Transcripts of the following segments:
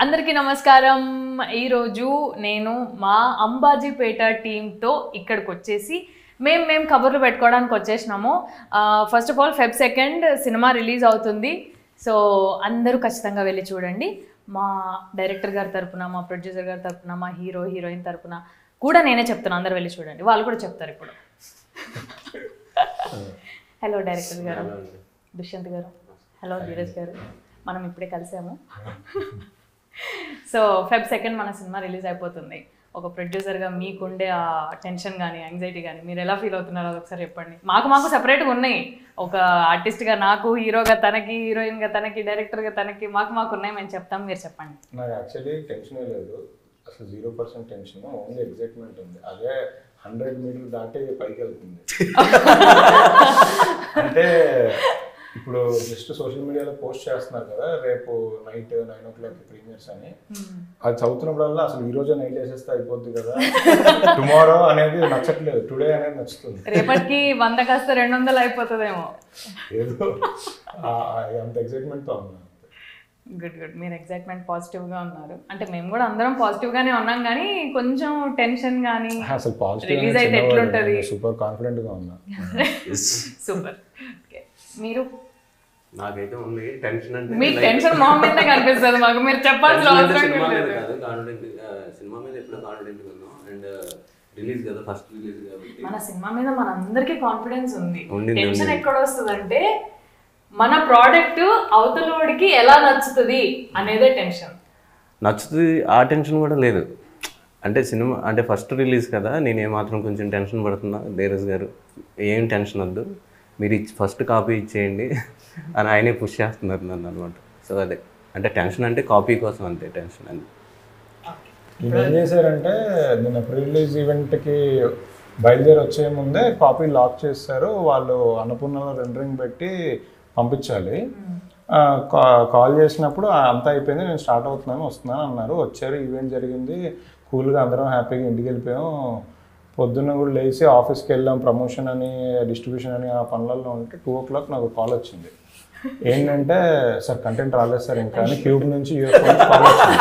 అందరికీ నమస్కారం. ఈరోజు నేను మా అంబాజీపేట టీంతో ఇక్కడికి వచ్చేసి మేము కబుర్లు పెట్టుకోవడానికి వచ్చేసినాము. First of all Feb 2 cinema release అవుతుంది. సో అందరూ ఖచ్చితంగా వెళ్ళి చూడండి. మా డైరెక్టర్ గారి తరపున, మా ప్రొడ్యూసర్ గారి తరపున, మా హీరో హీరోయిన్ తరపున కూడా నేనే చెప్తాను, అందరు వెళ్ళి చూడండి. వాళ్ళు కూడా చెప్తారు ఇప్పుడు. హలో డైరెక్టర్ గారు, దుష్యంత్ గారు. హలో ధీరజ్ గారు. మనం ఇప్పుడే కలిసాము. సో Feb 2 మన సినిమా రిలీజ్ అయిపోతుంది. ఒక ప్రొడ్యూసర్గా మీకుండే ఆ టెన్షన్ కానీ యాంగ్జైటీ కానీ మీరు ఎలా ఫీల్ అవుతున్నారో ఒకసారి చెప్పండి. మాకు సెపరేట్గా ఉన్నాయి. ఒక ఆర్టిస్ట్గా నాకు, హీరోగా తనకి, హీరోయిన్గా తనకి, డైరెక్టర్గా తనకి, మాకు ఉన్నాయి. మేము చెప్తాం, మీరు చెప్పండి. నాకు యాక్చువల్లీ టెన్షన్ లేదు, అసలు 0% టెన్షన్, ఓన్లీ ఎగ్జైట్మెంట్ ఉంది. అదే 100 మీటర్లు దాటి పైకి వెళ్తుంది. అంటే ఇప్పుడు జస్ట్ సోషల్ మీడియాలో పోస్ట్ చేస్తున్నారు కదా, రేపు నైట్ 9 o'clock ప్రీమియర్స్ అని. అది చదువుతున్నప్పుడల్లా అసలు ఈ రోజే నైట్ వేసేస్తే అయిపోద్ది కదా, టుమారో అనేది నచ్చట్లేదు, టుడే అనేది నచ్చుతుంది. రేపటికి 100 కాస్త 200 అయిపోతుందేమో. ఏదో అంత ఎగ్జైట్మెంట్తో ఉన్నా. గుడ్. మీరు ఎగ్జైట్మెంట్ పాజిటివ్గా ఉన్నారు. అంటే మేము కూడా అందరం పాజిటివ్గానే ఉన్నాం, కానీ కొంచెం టెన్షన్ కానీ. అసలు పాజిటివ్ రిలీజ్ అయితే ఎట్లుంటుంది? సూపర్ కాన్ఫిడెంట్గా ఉన్నా. సూపర్. మీరు? నాకైతే ఉంది టెన్షన్. అంటే మీ టెన్షన్ మా మీదే కనిపిస్తుంది మాకు, మీరు చెప్పాల్సిన అవసరం సినిమా మీద లేదు. కాదు, కాన్ఫిడెంట్ సినిమా మీద ఎప్పుడో కాన్ఫిడెంట్గా ఉన్నాం. అండ్ రిలీజ్ కదా, ఫస్ట్ రిలీజ్ కాబట్టి మన సినిమా మీద మనందరికీ కాన్ఫిడెన్స్ ఉంది. ఉండింది. టెన్షన్ ఎక్కడ వస్తుందంటే మన ప్రోడక్ట్ అవతలోడికి ఎలా నచ్చుతుంది అనేదే టెన్షన్. నచ్చుతుంది, ఆ టెన్షన్ కూడా లేదు. అంటే సినిమా అంటే ఫస్ట్ రిలీజ్ కదా, నేను ఏమాత్రం కొంచెం టెన్షన్ పడుతున్నా. ధీరజ్ గారు ఏం టెన్షన్ వద్దు, మీరు ఫస్ట్ కాపీ ఇచ్చేయండి అని ఆయనే పుష్ చేస్తున్నారు నన్ను అనమాట. సో అదే అంటే టెన్షన్ అంటే కాపీ కోసం, అంతే టెన్షన్ అని. వీళ్ళు ఏం చేశారంటే నిన్న ప్రీ రిలీజ్ ఈవెంట్కి బయలుదేరి వచ్చే ముందే కాపీ లాక్ చేస్తారు. వాళ్ళు అన్నపూర్ణలో రెండరింగ్ పెట్టి పంపించాలి. కాల్ చేసినప్పుడు అంతా అయిపోయింది, నేను స్టార్ట్ వస్తున్నాను అన్నారు. వచ్చారు, ఈవెంట్ జరిగింది, కూల్గా అందరం హ్యాపీగా ఇంటికి వెళ్ళిపోయాం. పొద్దున్న కూడా లేచి ఆఫీస్కి వెళ్ళాం, ప్రమోషన్ అని, డిస్ట్రిబ్యూషన్ అని, ఆ పనులలో ఉంటే 2 o'clock నాకు కాల్ వచ్చింది. ఏంటంటే సార్ కంటెంట్ రాలేదు సార్ ఇంకా అని, క్యూబ్ నుంచి యూఎస్ కాల్ వచ్చింది.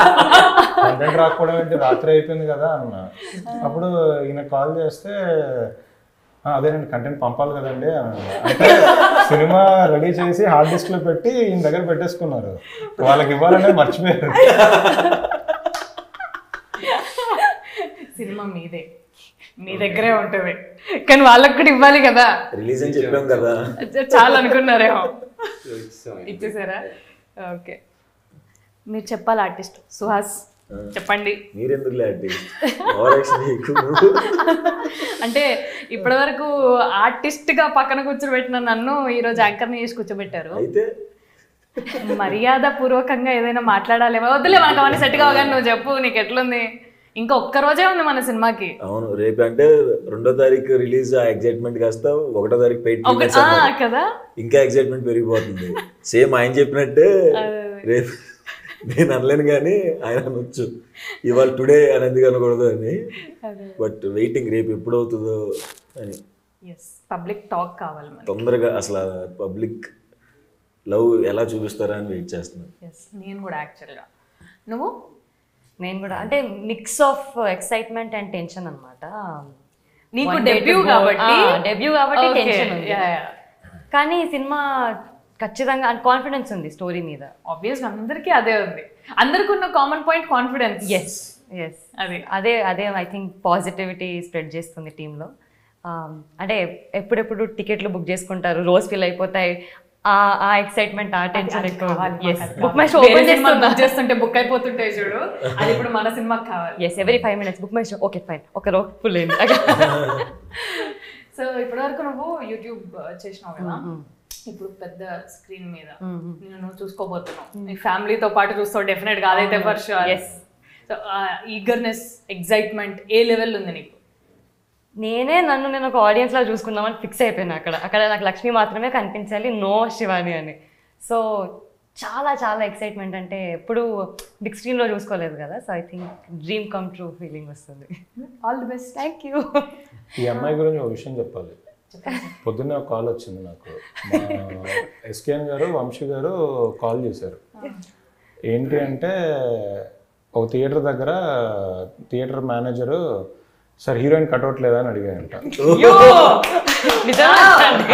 కంటెంట్ రాకపోవడం ఏంటి, రాత్రి అయిపోయింది కదా అన్న. అప్పుడు ఈయన కాల్ చేస్తే అదేనండి కంటెంట్ పంపాలి కదండి అని. అంటే సినిమా రెడీ చేసి హార్డ్ డిస్క్లో పెట్టి ఈయన దగ్గర పెట్టేసుకున్నారు, వాళ్ళకి ఇవ్వాలనే మర్చిపోయారు. సినిమా మీదే, మీ దగ్గరే ఉంటుంది, కానీ వాళ్ళకి కూడా ఇవ్వాలి కదా. రిలీజ్ అని చెప్పాం కదా, చాలా అనుకున్నారేమో, ఇచ్చేసారా? ఓకే, మీరు చెప్పాలి. ఆర్టిస్ట్ సుహాస్ చెప్పండి. మీరెందుకు అంటే ఇప్పటి వరకు ఆర్టిస్ట్ గా పక్కన కూర్చోబెట్టిన నన్ను ఈరోజు యాంకర్ని చేసి కూర్చోబెట్టారు. అయితే మర్యాద పూర్వకంగా ఏదైనా మాట్లాడాలేమో. వద్దులే, మనకు అవన్నీ సెట్ కావగానే నువ్వు చెప్పు, నీకు ఎట్లుంది? ఇంకా ఒక్క రోజే ఉంది మన సినిమాకి. అవును, రేపు అంటే 2వ తారీఖు రిలీజ్, ఆ ఎగ్జైట్మెంట్ కాస్త 1వ తారీఖు పెయిట్ కదా, ఇంకా ఎగ్జైట్మెంట్ పెరిగిపోతుంది. సేమ్ ఆయన చెప్పినట్టే రేపు నేను అనలేను కానీ ఆయన అనొచ్చు, ఇవాళ టుడే అని ఎందుకు అనకూడదు అని. బట్ వెయిటింగ్, రేపు ఎప్పుడు అవుతుందో అని. పబ్లిక్ టాక్ కావాలి తొందరగా, అసలు పబ్లిక్ లవ్ ఎలా చూపిస్తారా అని వెయిట్ చేస్తున్నాను. నేను కూడా యాక్చువల్గా. నేను కూడా అంటే mix of excitement and tension అనమాట. నీకు డెబ్యూ కాబట్టి టెన్షన్ ఉంది, కానీ సినిమా ఖచ్చితంగా కాన్ఫిడెన్స్ ఉంది స్టోరీ మీద. ఆబ్వియస్గా అందరికీ అదే ఉంది, అందరికి ఉన్న కామన్ పాయింట్ కాన్ఫిడెన్స్. ఎస్ అదే ఐ థింక్ పాజిటివిటీ స్ప్రెడ్ చేస్తుంది టీంలో. అంటే ఎప్పుడెప్పుడు టికెట్లు బుక్ చేసుకుంటారు, రోజు ఫిల్ అయిపోతాయి, ఆ ఎక్సైట్మెంట్, ఆ tension book my show open చేస్తుంటే బుక్ అయిపోతుంటాయి చూడు, అది ఇప్పుడు మన సినిమాకి కావాలి. every 5 minutes book my show, okay fine, ఒక రో ఫుల్ అయింది. సో ఇప్పటి వరకు నువ్వు యూట్యూబ్ చేసినావు కదా, ఇప్పుడు పెద్ద స్క్రీన్ మీద నువ్వు చూసుకోబోతున్నావు, నీ ఫ్యామిలీతో పాటు చూస్తావు డెఫినెట్ గా, అదైతే for sure. So eagerness, excitement A level ఉంది నీకు? నేను ఒక ఆడియన్స్ లా చూసుకుందామని ఫిక్స్ అయిపోయినా. అక్కడ నాకు లక్ష్మి మాత్రమే కనిపించాలి, నో శివాని అని. సో చాలా చాలా ఎక్సైట్మెంట్, అంటే ఎప్పుడు బిగ్ స్క్రీన్లో చూసుకోలేదు కదా. So I think dream come true feeling వస్తుంది. All the best. Thank you. ఈ అమ్మాయి గురించి ఒక విషయం చెప్పాలి. పొద్దున్నే ఒక కాల్ వచ్చింది నాకు, మా ఎస్కేఎన్ గారు, వంశీ గారు కాల్ చేశారు. ఏంటి అంటే ఒక థియేటర్ దగ్గర theatre manager sir heroine cutout లేదా అని అడిగాడంట.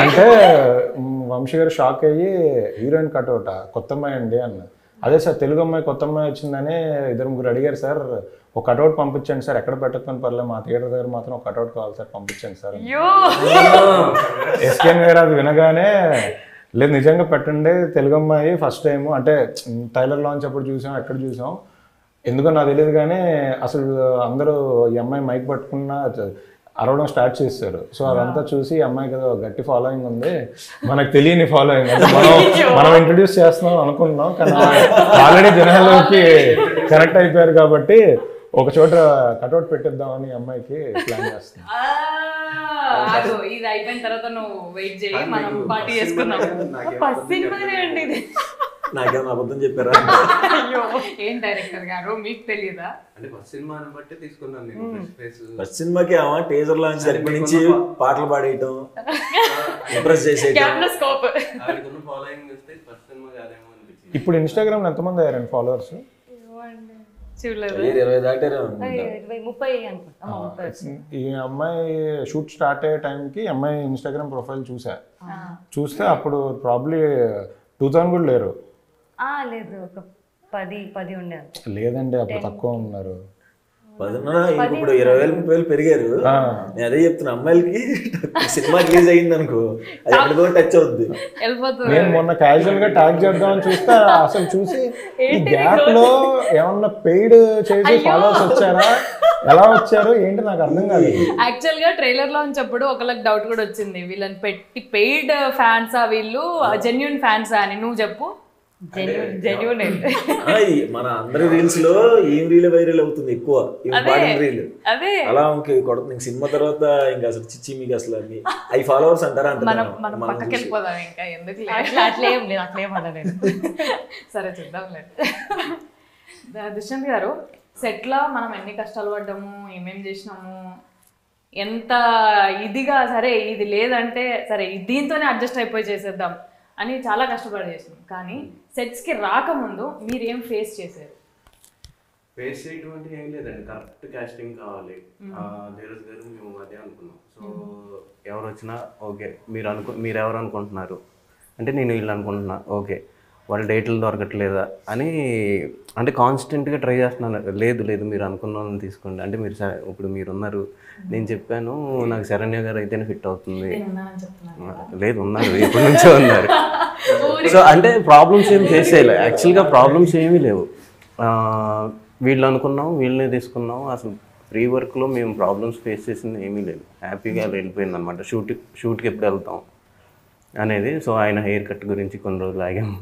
అంటే వంశీ గారు షాక్ అయ్యి హీరోయిన్ కట్అవుటా, కొత్త అమ్మాయి అండి అన్న. అదే సార్ తెలుగు అమ్మాయి కొత్త అమ్మాయి వచ్చిందని 2-3 అడిగారు సార్, ఒక కట్అవుట్ పంపించండి సార్, ఎక్కడ పెట్టకపోయిన పర్లేదు మా థియేటర్ దగ్గర మాత్రం ఒక కట్అవుట్ కావాలి సార్ పంపించండి సార్. ఎస్కేన్ గారు అది వినగానే లేదు నిజంగా పెట్టండి, తెలుగు అమ్మాయి ఫస్ట్ టైం అంటే టైలర్ లాంచ్ అప్పుడు చూసాం, ఎక్కడ చూసాం ఎందుకో నాకు తెలియదు కానీ అసలు అందరూ ఈ అమ్మాయి మైక్ పట్టుకున్న అరవడం స్టార్ట్ చేస్తారు. సో అదంతా చూసి ఈ అమ్మాయికి ఏదో గట్టి ఫాలోయింగ్ ఉంది, మనకు తెలియని ఫాలోయింగ్ అంటే మనం ఇంట్రడ్యూస్ చేస్తున్నాం అనుకుంటున్నాం కానీ ఆల్రెడీ జనాల్లోకి కనెక్ట్ అయిపోయారు కాబట్టి ఒక చోట కట్అవుట్ పెట్టిద్దామని అమ్మాయికి ప్లాన్ చేస్తున్నాం. ఇది అయిపోయిన తర్వాత నువ్వు వెయిట్ చేయి, మనం పార్టీ చేసుకుందాం. నాకేమో అబద్ధం చెప్పారా? ఏం డైరెక్టర్ గారు మీకు తెలియదా? అంటే ఫస్ట్ సినిమాని బట్టి తీసుకున్నాను నేను. ఫస్ట్ సినిమాకి టీజర్ లాంచ్ దగ్గర నుంచి పాటలు పాడేయటం, ఇంప్రెస్ చేసేయటం. ఫాలోయింగ్ చూస్తే ఫస్ట్ సినిమా కాదేమో అనిపించింది. ఇప్పుడు ఇన్స్టాగ్రామ్ ఎంతమంది అయ్యారండి ఫాలోవర్స్? చూడలేదు, 20 దాటారు. 30 అనుకుంటా. ఈ అమ్మాయి షూట్ స్టార్ట్ అయ్యే టైంకి అమ్మాయి ఇన్స్టాగ్రామ్ ప్రొఫైల్ చూస్తే అప్పుడు ప్రాబ్లీ 2000 కూడా లేరు. లేదు, ఒక 10 ఉండే. లేదండి అప్పుడు తక్కువ ఉన్నారు. 10 ఇప్పుడు 20,000-30,000 పెరిగారు. నేను అదే చెప్తున్నా, అమ్మాయిలకి సినిమా రిలీజ్ అయ్యింది అనుకో అది ఎక్కడికో టచ్ అవుద్ది. నేను మొన్న క్యాజువల్ గా ట్యాగ్ చేద్దామని చూస్తే అసలు చూసి ఈ గ్యాప్ లో ఏమన్నా పెయిడ్ చేసి ఫాలోవర్స్ వచ్చారా, ఎలా వచ్చారు ఏంటి నాకు అర్థం కాలేదు. యాక్చువల్ గా ట్రైలర్ లాంచ్ అప్పుడు ఒకళ్ళకి డౌట్ కూడా వచ్చింది, వీళ్ళని పెట్టి పెయిడ్ ఫ్యాన్సా వీళ్ళు జెన్యూన్ ఫ్యాన్సా అని. నువ్వు చెప్పు. జెన్యూన్ మన అందరి రీల్స్ లో ఏం రీల్ వైరల్ అవుతుంది ఎక్కువ, రీల్ అలా కొడుతుంది. సినిమా తర్వాత ఇంకా అసలు చిచ్చి మీకు అసలు అవి ఫాలోవర్స్ అంటారా అంటే సరే చూద్దాంలే. దుష్యంత్ గారు, సెట్ లో మనం ఎన్ని కష్టాలు పడ్డాము, ఏమేం చేసినాము, ఎంత ఇదిగా సరే ఇది లేదంటే సరే దీంతోనే అడ్జస్ట్ అయిపోయి చేసేద్దాం అని చాలా కష్టపడి చేసినాం. కానీ సెట్స్కి రాకముందు మీరు ఏం ఫేస్ చేశారు? ఫేస్ చేయటువంటి ఏం లేదండి, కరెక్ట్ కాస్టింగ్ కావాలి. ధీరజ్ గారు మేము అదే అనుకున్నాం. సో ఎవరు వచ్చినా ఓకే, మీరు ఎవరు అనుకుంటున్నారు అంటే నేను వీళ్ళు అనుకుంటున్నా, ఓకే వాళ్ళ డేట్లు దొరకట్లేదా అని అంటే కాన్స్టెంట్గా ట్రై చేస్తున్నాను. లేదు మీరు అనుకున్న వాళ్ళని తీసుకోండి అంటే మీరు ఇప్పుడు మీరు ఉన్నారు, నేను చెప్పాను నాకు శరణ్య గారు అయితేనే ఫిట్ అవుతుంది. లేదు ఉన్నారు, ఎప్పటి నుంచో ఉన్నారు. సో అంటే ప్రాబ్లమ్స్ ఏమి ఫేస్ చేయలేదు, యాక్చువల్గా ప్రాబ్లమ్స్ ఏమీ లేవు. వీళ్ళు అనుకున్నాం వీళ్ళనే తీసుకున్నాం. అసలు ప్రీ వర్క్లో మేము ప్రాబ్లమ్స్ ఫేస్ చేసింది ఏమీ లేదు, హ్యాపీగా వెళ్ళిపోయింది అనమాట. షూట్కి ఎప్పుడు వెళ్తాం అనేది. సో ఆయన హెయిర్ కట్ గురించి కొన్ని రోజులు ఆగాము,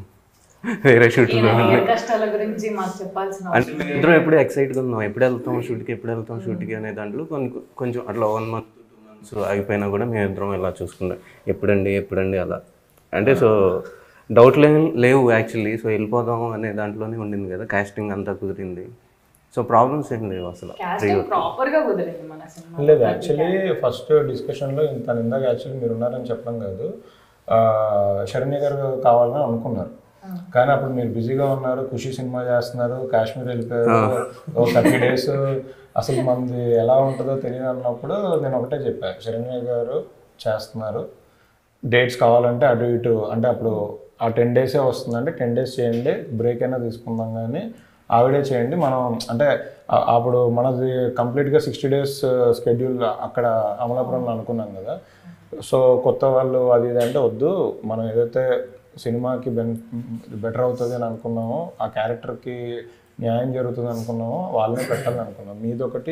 వేరే షూట్లో అంటే మేము ఇద్దరం ఎప్పుడు ఎక్సైట్గా ఉన్నాం, ఎప్పుడు వెళ్తాం షూట్కి అనే దాంట్లో కొంచెం అట్లా 1 month 2 months ఆగిపోయినా కూడా మేము ఇద్దరం ఇలా చూసుకుంటాం, ఎప్పుడండి అలా అంటే. సో డౌట్లు లేవు యాక్చువల్లీ. సో వెళ్ళిపోదాం అనే దాంట్లోనే ఉండింది కదా, కాస్టింగ్ అంతా కుదిరింది. సో ప్రాబ్లమ్స్ ఏం లేవు అసలు. లేదు యాక్చువల్లీ ఫస్ట్ డిస్కషన్లో ఇందాక యాక్చువల్లీ మీరు ఉన్నారని చెప్పడం కాదు, శరణ్య గారు కావాలని అనుకున్నారు కానీ అప్పుడు మీరు బిజీగా ఉన్నారు, ఖుషి సినిమా చేస్తున్నారు, కాశ్మీర్ వెళ్ళిపోయారు, 30 days అసలు మంది ఎలా ఉంటుందో తెలియదు అన్నప్పుడు నేను ఒకటే చెప్పాను, శరణ్య గారు చేస్తున్నారు, డేట్స్ కావాలంటే అటు ఇటు అంటే అప్పుడు ఆ 10 days వస్తుందంటే 10 days చేయండి, బ్రేక్ అయినా తీసుకుందాం కానీ ఆవిడే చేయండి. మనం అంటే అప్పుడు మనది కంప్లీట్గా 60 days షెడ్యూల్ అక్కడ అమలాపురంలో అనుకున్నాం కదా. సో కొత్త వాళ్ళు అది ఇది అంటే వద్దు, మనం ఏదైతే సినిమాకి బెటర్ అవుతుంది అని అనుకున్నామో, ఆ క్యారెక్టర్కి న్యాయం జరుగుతుంది అనుకున్నామో వాళ్ళని పెట్టాలని అనుకున్నాం. మీదొకటి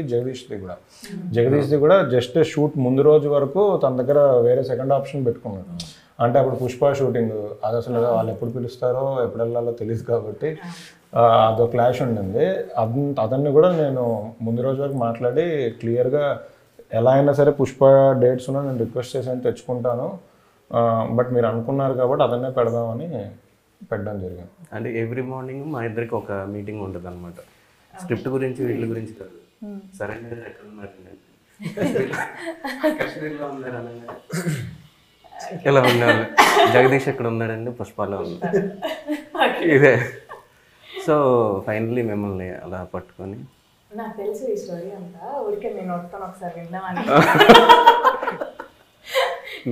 జగదీష్ది కూడా జస్ట్ షూట్ ముందు రోజు వరకు తన దగ్గర వేరే సెకండ్ ఆప్షన్ పెట్టుకున్నాడు. అంటే అప్పుడు పుష్ప షూటింగ్ అది అసలు వాళ్ళు ఎప్పుడు పిలుస్తారో ఎప్పుడు వెళ్ళాలో తెలియదు కాబట్టి అదో క్లాష్ ఉండింది. అతన్ని కూడా నేను ముందు రోజు వరకు మాట్లాడి క్లియర్గా ఎలా అయినా సరే పుష్ప డేట్స్ ఉన్నా నేను రిక్వెస్ట్ చేసి తెచ్చుకుంటాను, బట్ మీరు అనుకున్నారు కాబట్టి అదన్నే పెడదామని పెట్టడం జరిగింది. అంటే ఎవ్రీ మార్నింగ్ మా ఇద్దరికి ఒక మీటింగ్ ఉంటుంది అనమాట, స్క్రిప్ట్ గురించి వీళ్ళ గురించి కాదు. సరే ఎక్కడ ఉన్నారండి, కాశ్మీర్లో ఉన్నారు అనగా ఎలా ఉన్నారు, జగదీష్ ఎక్కడ ఉన్నాడండి, పుష్పలో ఉన్నారు, ఇదే. సో ఫైనల్లీ మిమ్మల్ని అలా పట్టుకొని నాకు తెలుసు ఈ స్టోరీ అంతా, ఊరికే నేను వస్తాను ఒకసారి విందామని.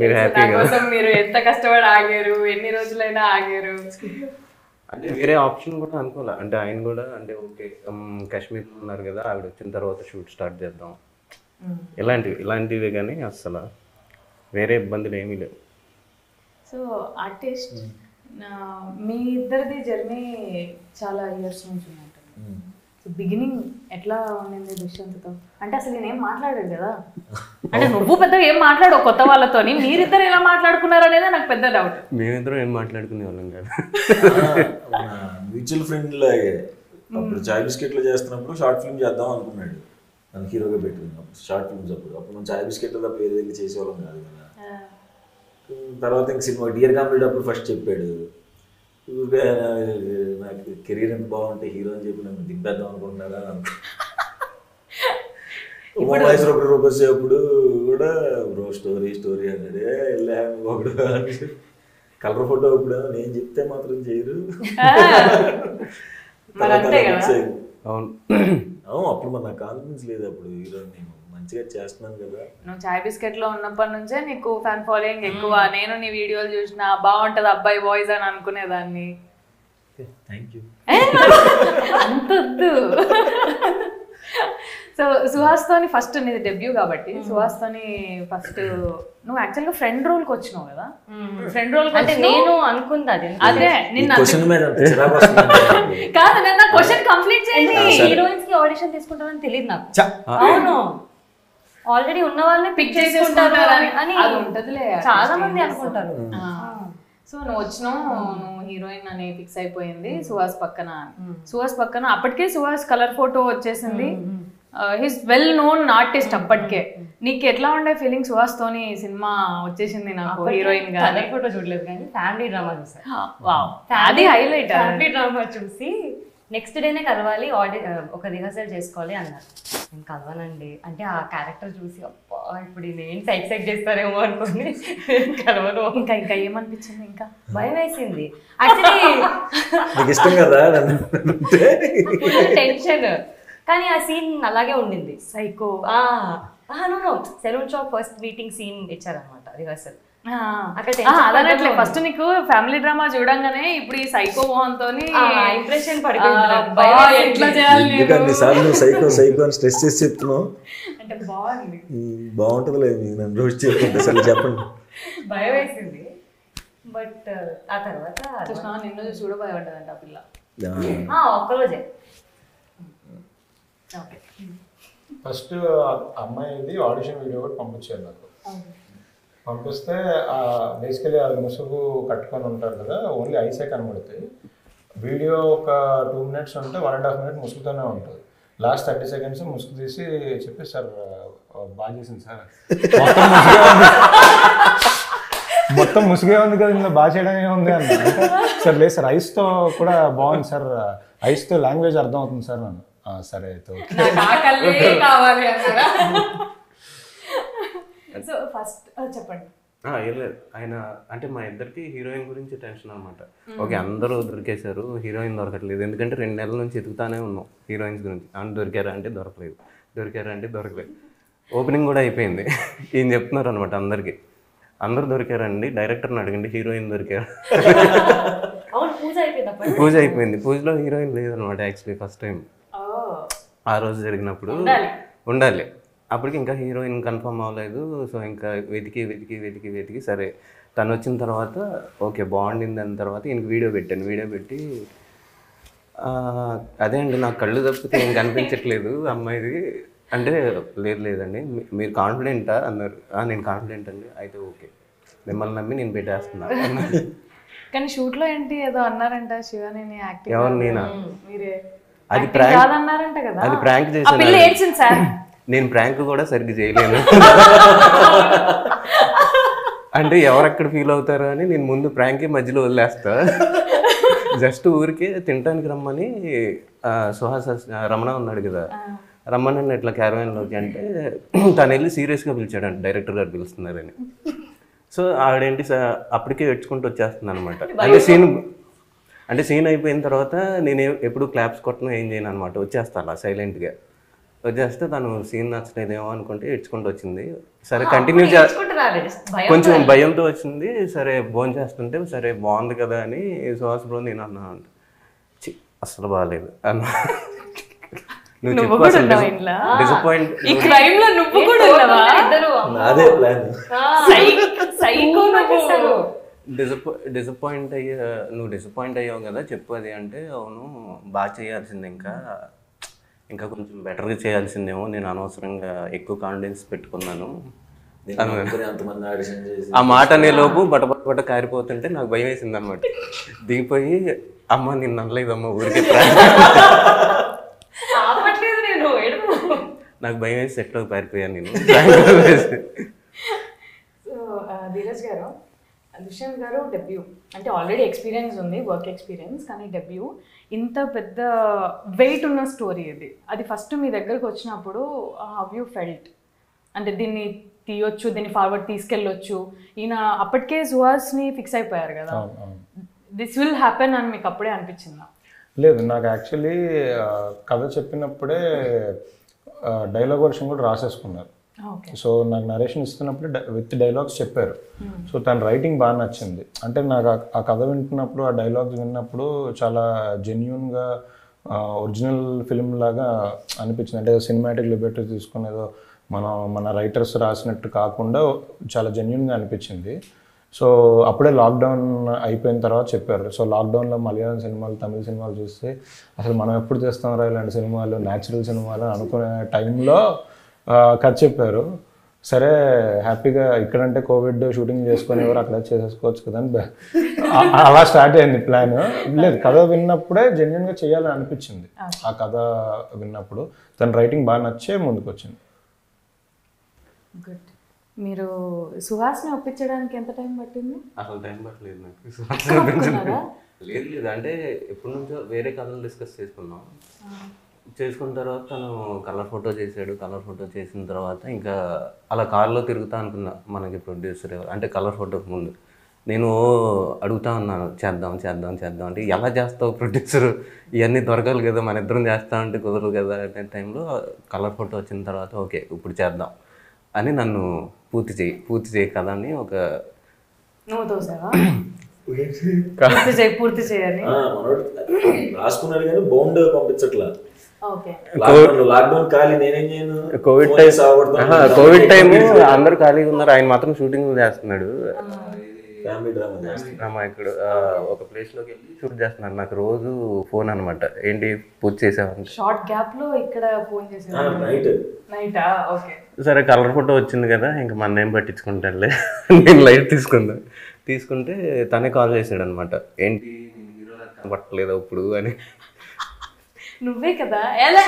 మీరు హ్యాపీగా కోసం మీరు ఎంత కష్టపడి ఆగారు, ఎన్ని రోజులైనా ఆగారు. అంటే వేరే ఆప్షన్ కూడా అనుకోలే. అంటే ఆయన కూడా అంటే ఓకే కాశ్మీర్ ఉన్నారు కదా, ఆవిడ వచ్చిన తర్వాత షూట్ స్టార్ట్ చేద్దాం ఇలాంటివే కానీ అసలు వేరే ఇబ్బందులు ఏమీ లేవు. సో ఆర్టిస్ట్ మీ ఇద్దరిది జర్నీ చాలా ఇయర్స్ నుంచి ఉన్నట్టుంది. సో బిగినింగ్ ఎట్లా ఉండింది దుష్యంత్తో? అంటే అసలు నేనేం మాట్లాడాడు కదా, అంటే నువ్వు పెద్దగా ఏం మాట్లాడవు కొత్త వాళ్ళతోని, మీరిద్దరు ఎలా మాట్లాడుకున్నారు అనేది నాకు పెద్ద డౌట్. మేమిద్దరం ఏం మాట్లాడుకునే వాళ్ళం కాదు, మ్యూచువల్ ఫ్రెండ్ లాగే. అప్పుడు చాయ్ బిస్కెట్లో చేస్తున్నప్పుడు షార్ట్ ఫిల్మ్ చేద్దాం అనుకున్నాడు, నన్ను హీరోగా పెట్టుకున్నప్పుడు షార్ట్ ఫిల్మ్స్. అప్పుడు మనం చాయ్ బిస్కెట్లో తప్ప వేరే వెళ్ళి చేసేవాళ్ళం కాదు కదా. తర్వాత ఇంక సినిమా డియర్ కామ్రేడ్ అప్పుడు ఫస్ట్ చెప్పాడు, నాకు కెరీర్ ఎంత బాగుంటే హీరో అని చెప్పి నన్ను దింపేద్దాం అనుకుంటున్నారా రూపాయలు వచ్చేటప్పుడు కూడా బ్రో స్టోరీ అన్నాడు. వెళ్ళా ఒకడు కలర్ ఫోటో ఇప్పుడు నేను చెప్తే మాత్రం చేయరు. అవును అప్పుడు మన నాకు కాన్ఫిడెన్స్ లేదు. అప్పుడు హీరో నేను మంచిగా చేస్తున్నాను కదా. నువ్వు చాయ్ బిస్కెట్ లో ఉన్నప్పటి నుంచే నీకు ఫ్యాన్ ఫాలోయింగ్ ఎక్కువ. నేను నీ వీడియోలు చూసిన బాగుంటది అబ్బాయి వాయిస్ అని అనుకునేదాన్ని. Thank you. అంతొద్దు. సో సుహాస్తోని ఫస్ట్ నీది డెబ్యూ కాబట్టి సుహాస్తోని ఫస్ట్ నువ్వు యాక్చువల్ గా ఫ్రెండ్ రోల్ కి వచ్చినావు కదా. ఫ్రెండ్ రోల్ అంటే నేను అనుకుంది అది. అదే నిన్న కాదు నేను నా క్వశ్చన్ కంప్లీట్ చేయండి. హీరోయిన్స్ కి ఆడిషన్ తీసుకుంటామని తెలియదు నాకు. అవును ఆల్రెడీ ఉన్న వాళ్ళని పిక్ చేసుకుంటారు అని చాలా మంది అనుకుంటారు. సో నువ్వు వచ్చినావు, నువ్వు హీరోయిన్ అని ఫిక్స్ అయిపోయింది సుహాస్ పక్కన. సుహాస్ పక్కన అప్పటికే సుహాస్ కలర్ ఫోటో వచ్చేసింది. హీస్ వెల్ నోన్ ఆర్టిస్ట్ అప్పటికే. నీకు ఎట్లా ఉండే ఫీలింగ్ సుహాస్ తోని సినిమా వచ్చేసింది నాకు హీరోయిన్ గా? కలర్ ఫోటో చూడలేదు కానీ ఫ్యామిలీ డ్రామా చూసాను. అది హైలైట్. ఫ్యామిలీ డ్రామా చూసి నెక్స్ట్ డేనే కలవాలి, ఒక రిహర్సల్ చేసుకోవాలి అన్నారు. నేను కలవనండి అంటే ఆ క్యారెక్టర్ చూసి అబ్బా ఇప్పుడు నేను సైక్ చేస్తారేమో అనుకుని కలవను. ఇంకా ఏమనిపించింది? ఇంకా భయం వేసింది యాక్చువల్లీ. ఇష్టం కదా టెన్షన్. కానీ ఆ సీన్ అలాగే ఉండింది. Psycho saloon shop first meeting scene ఇచ్చారనమాట రిహర్సల్. అదనట్లే ఫస్ట్ నీకు ఫ్యామిలీ డ్రామా చూడంగానే ఇప్పుడు ఈ సైకో మోహన్ తోని ఇంప్రెషన్ ఎట్లా చేయాలి సైకో అని స్ట్రెస్ చేసి చెప్తున్నావు అంటే బాగుంది. బాగుంటుంది లేదు నన్ను రోజు చెప్తుంటే అసలు చెప్పండి. భయం వేసింది బట్ ఆ తర్వాత నిన్ను చూడబోయేదంట ఆ పిల్ల ఒక్కరోజే. ఫస్ట్ అమ్మాయిది ఆడిషన్ వీడియో కూడా పంపించారు నాకు. పంపిస్తే బేసికలీ అది ముసుగు కట్టుకొని ఉంటారు కదా, ఓన్లీ ఐసే కనబడుతాయి. వీడియో ఒక 2 minutes ఉంటే 1.5 minutes ముసుగుతోనే ఉంటుంది. లాస్ట్ 30 seconds ముసుగు తీసి చెప్పి సార్ బాగా చేసింది సార్, మొత్తం ముసుగే ఉంది కదా ఇందులో బాగా చేయడం ఏముంది అన్న. సార్ లేదు సార్ ఐస్తో కూడా బాగుంది సార్, ఐస్తో లాంగ్వేజ్ అర్థం అవుతుంది సార్ నన్ను. సరే అయితే కావాలి సో ఫస్ట్ చెప్పండి. ఏం లేదు, ఆయన అంటే మా ఇద్దరికి హీరోయిన్ గురించి టెన్షన్ అనమాట. ఓకే అందరూ దొరికేశారు, హీరోయిన్ దొరకట్లేదు. ఎందుకంటే 2 నెలల నుంచి ఎదుగుతానే ఉన్నాం హీరోయిన్స్ గురించి. దొరికారా అంటే దొరకలేదు, దొరికారా అంటే దొరకలేదు. ఓపెనింగ్ కూడా అయిపోయింది. ఈయన చెప్తున్నారు అనమాట అందరికి, అందరూ దొరికారండి, డైరెక్టర్ని అడగండి హీరోయిన్ దొరికారు. పూజ అయిపోయింది, పూజలో హీరోయిన్ లేదనమాట యాక్చువల్లీ ఫస్ట్ టైం. ఆ రోజు జరిగినప్పుడు ఉండాలి, అప్పటికి ఇంకా హీరోయిన్ కన్ఫర్మ్ అవ్వలేదు. సో ఇంకా వెతికి సరే తను వచ్చిన తర్వాత ఓకే బాగుండింది అన్న తర్వాత ఇంక వీడియో పెట్టి అదే అండి నాకు కళ్ళు తప్పితే ఏం కనిపించట్లేదు అమ్మాయిది అంటే లేదండి మీరు కాన్ఫిడెంటా అన్నారు. నేను కాన్ఫిడెంట్ అండి, అయితే ఓకే మిమ్మల్ని నమ్మి నేను పెట్టేస్తున్నాను. కానీ షూట్లో ఏంటి ఏదో అన్నారంట శివాని యాక్టింగ్. ఎవరు నేనా? మీరే అది ప్రాంక్ అన్నారంట కదా. అది ప్రాంక్ చేశాను. నేను ప్రాంక్ కూడా సరిగ్గా చేయలేను. అంటే ఎవరెక్కడ ఫీల్ అవుతారో అని నేను ముందు ప్రాంక్ మధ్యలో వదిలేస్తా. జస్ట్ ఊరికే తినడానికి రమ్మని సుహాస్ రమణ ఉన్నాడు కదా, రమ్మని ఇట్లా క్యారవాన్లోకి అంటే తను వెళ్ళి సీరియస్గా పిలిచాడంట, డైరెక్టర్ గారు పిలుస్తున్నారని. సో ఆవిడేంటి అప్పటికే ఏడ్చుకుంటూ వచ్చేస్తుంది అనమాట. అంటే అంటే సీన్ అయిపోయిన తర్వాత నేను ఎప్పుడు క్లాప్స్ కొట్టను ఏం చేయను అనమాట, వచ్చేస్తాను అలా సైలెంట్గా వచ్చేస్తే తను సీన్ నచ్చలేదేమో అనుకుంటే ఏడ్చుకుంటూ వచ్చింది. సరే కంటిన్యూ కొంచెం భయంతో వచ్చింది. సరే భోజనం చేస్తుంటే సరే బాగుంది కదా అని సుహాస్ బ్రో నేను అన్నా అంటే అసలు బాగాలేదు అన్నా. నువ్వు చెప్పు అసలు డిసప్పాయింట్ అయ్యావు కదా చెప్పు అది అంటే, అవును బాగా చేయాల్సింది, ఇంకా కొంచెం బెటర్గా చేయాల్సిందేమో, నేను అనవసరంగా ఎక్కువ కాన్ఫిడెన్స్ పెట్టుకున్నాను. ఆ మాట అనే లోపు బట్ట కారిపోతుంటే నాకు భయం వేసింది అనమాట. దిగిపోయి అమ్మ నిన్ను అనలేదమ్మా ఊరికే నాకు భయం వేసి సెట్లోకి పారిపోయాను నేను. సో ధీరజ్ గారు, దుష్యంత్ గారు డెబ్యూ అంటే ఆల్రెడీ ఎక్స్పీరియన్స్ ఉంది, వర్క్ ఎక్స్పీరియన్స్, కానీ డెబ్యూ ఇంత పెద్ద వెయిట్ ఉన్న స్టోరీ ఇది. అది ఫస్ట్ మీ దగ్గరకు వచ్చినప్పుడు హౌ యూ ఫెల్ట్? అంటే దీన్ని తీయొచ్చు, దీన్ని ఫార్వర్డ్ తీసుకెళ్ళొచ్చు, ఈయన అప్పటికే సుహాస్ని ఫిక్స్ అయిపోయారు కదా, దిస్ విల్ హ్యాపెన్ అని మీకు అప్పుడే అనిపించిందా? లేదు, నాకు యాక్చువల్లీ కథ చెప్పినప్పుడే డైలాగ్ వర్షన్ కూడా రాసేసుకున్నారు. సో నాకు నరేషన్ ఇస్తున్నప్పుడు విత్ డైలాగ్స్ చెప్పారు. సో తన రైటింగ్ బాగా నచ్చింది. అంటే నాకు ఆ కథ వింటున్నప్పుడు, ఆ డైలాగ్స్ విన్నప్పుడు చాలా జెన్యున్గా ఒరిజినల్ ఫిల్మ్ లాగా అనిపించింది. అంటే సినిమాటిక్ లిబర్టీ తీసుకునేదో మన రైటర్స్ రాసినట్టు కాకుండా చాలా జెన్యున్గా అనిపించింది. సో అప్పుడే లాక్డౌన్ అయిపోయిన తర్వాత చెప్పారు. సో లాక్డౌన్లో మలయాళం సినిమాలు, తమిళ సినిమాలు చూస్తే అసలు మనం ఎప్పుడు చేస్తాం ఇలాంటి సినిమాలు, న్యాచురల్ సినిమాలు అనుకునే టైంలో కథ చెప్పారు. సరే హ్యాపీగా ఇక్కడంటే కోవిడ్ షూటింగ్ చేసుకొని ఎవరు అక్కడ చేసేసుకోవచ్చు కదా అని అలా స్టార్ట్ అయింది ప్లాన్. లేదు, కథ విన్నప్పుడే జెన్యున్గా చేయాలని అనిపించింది. ఆ కథ విన్నప్పుడు తన రైటింగ్ బాగా నచ్చే ముందుకు వచ్చింది. గుడ్. మీరు సుహాస్ని ఒప్పించడానికి ఎంత టైం పట్టింది? అసలు టైం పట్టలేదు నాకు. లేదు అంటే ఎప్పటి నుంచో వేరే కథలు డిస్కస్ చేసుకున్న తర్వాత తను కలర్ ఫోటో చేశాడు. కలర్ ఫోటో చేసిన తర్వాత ఇంకా అలా కార్లో తిరుగుతా అనుకున్నా. మనకి ప్రొడ్యూసర్ అంటే కలర్ ఫోటోకి ముందు నేను అడుగుతా ఉన్నాను, చేద్దాం అంటే ఎలా చేస్తావు ప్రొడ్యూసర్, ఇవన్నీ దొరకాలి కదా, మన ఇద్దరం చేస్తా అంటే కుదరదు కదా అనే టైంలో కలర్ ఫోటో వచ్చిన తర్వాత ఓకే ఇప్పుడు చేద్దాం అని నన్ను పూర్తి చేయి కదా అని ఒక పూర్తి చేయాలి రాసుకున్నాడు కానీ బౌండ్ పంపించట్లా. కోవిడ్ టైం అందరూ ఖాళీగా ఉన్నారు, ఆయన మాత్రం షూటింగ్ చేస్తున్నాడు. ఇక్కడ ఒక ప్లేస్ లోకి వెళ్ళి షూట్ చేస్తున్నాడు. నాకు రోజు ఫోన్ అనమాట, ఏంటి పూర్తి చేసావంటే షార్ట్ గ్యాప్ లో ఇక్కడ ఫోన్ చేసాను. సరే కలర్ ఫోటో వచ్చింది కదా, ఇంకా మన ఏం పట్టించుకుంటానులే నేను లైట్ తీసుకుంటే తనే కాల్ చేశాడు అనమాట, ఏంటి పట్టలేదు ఇప్పుడు అని. నువ్వే కదా ఎలా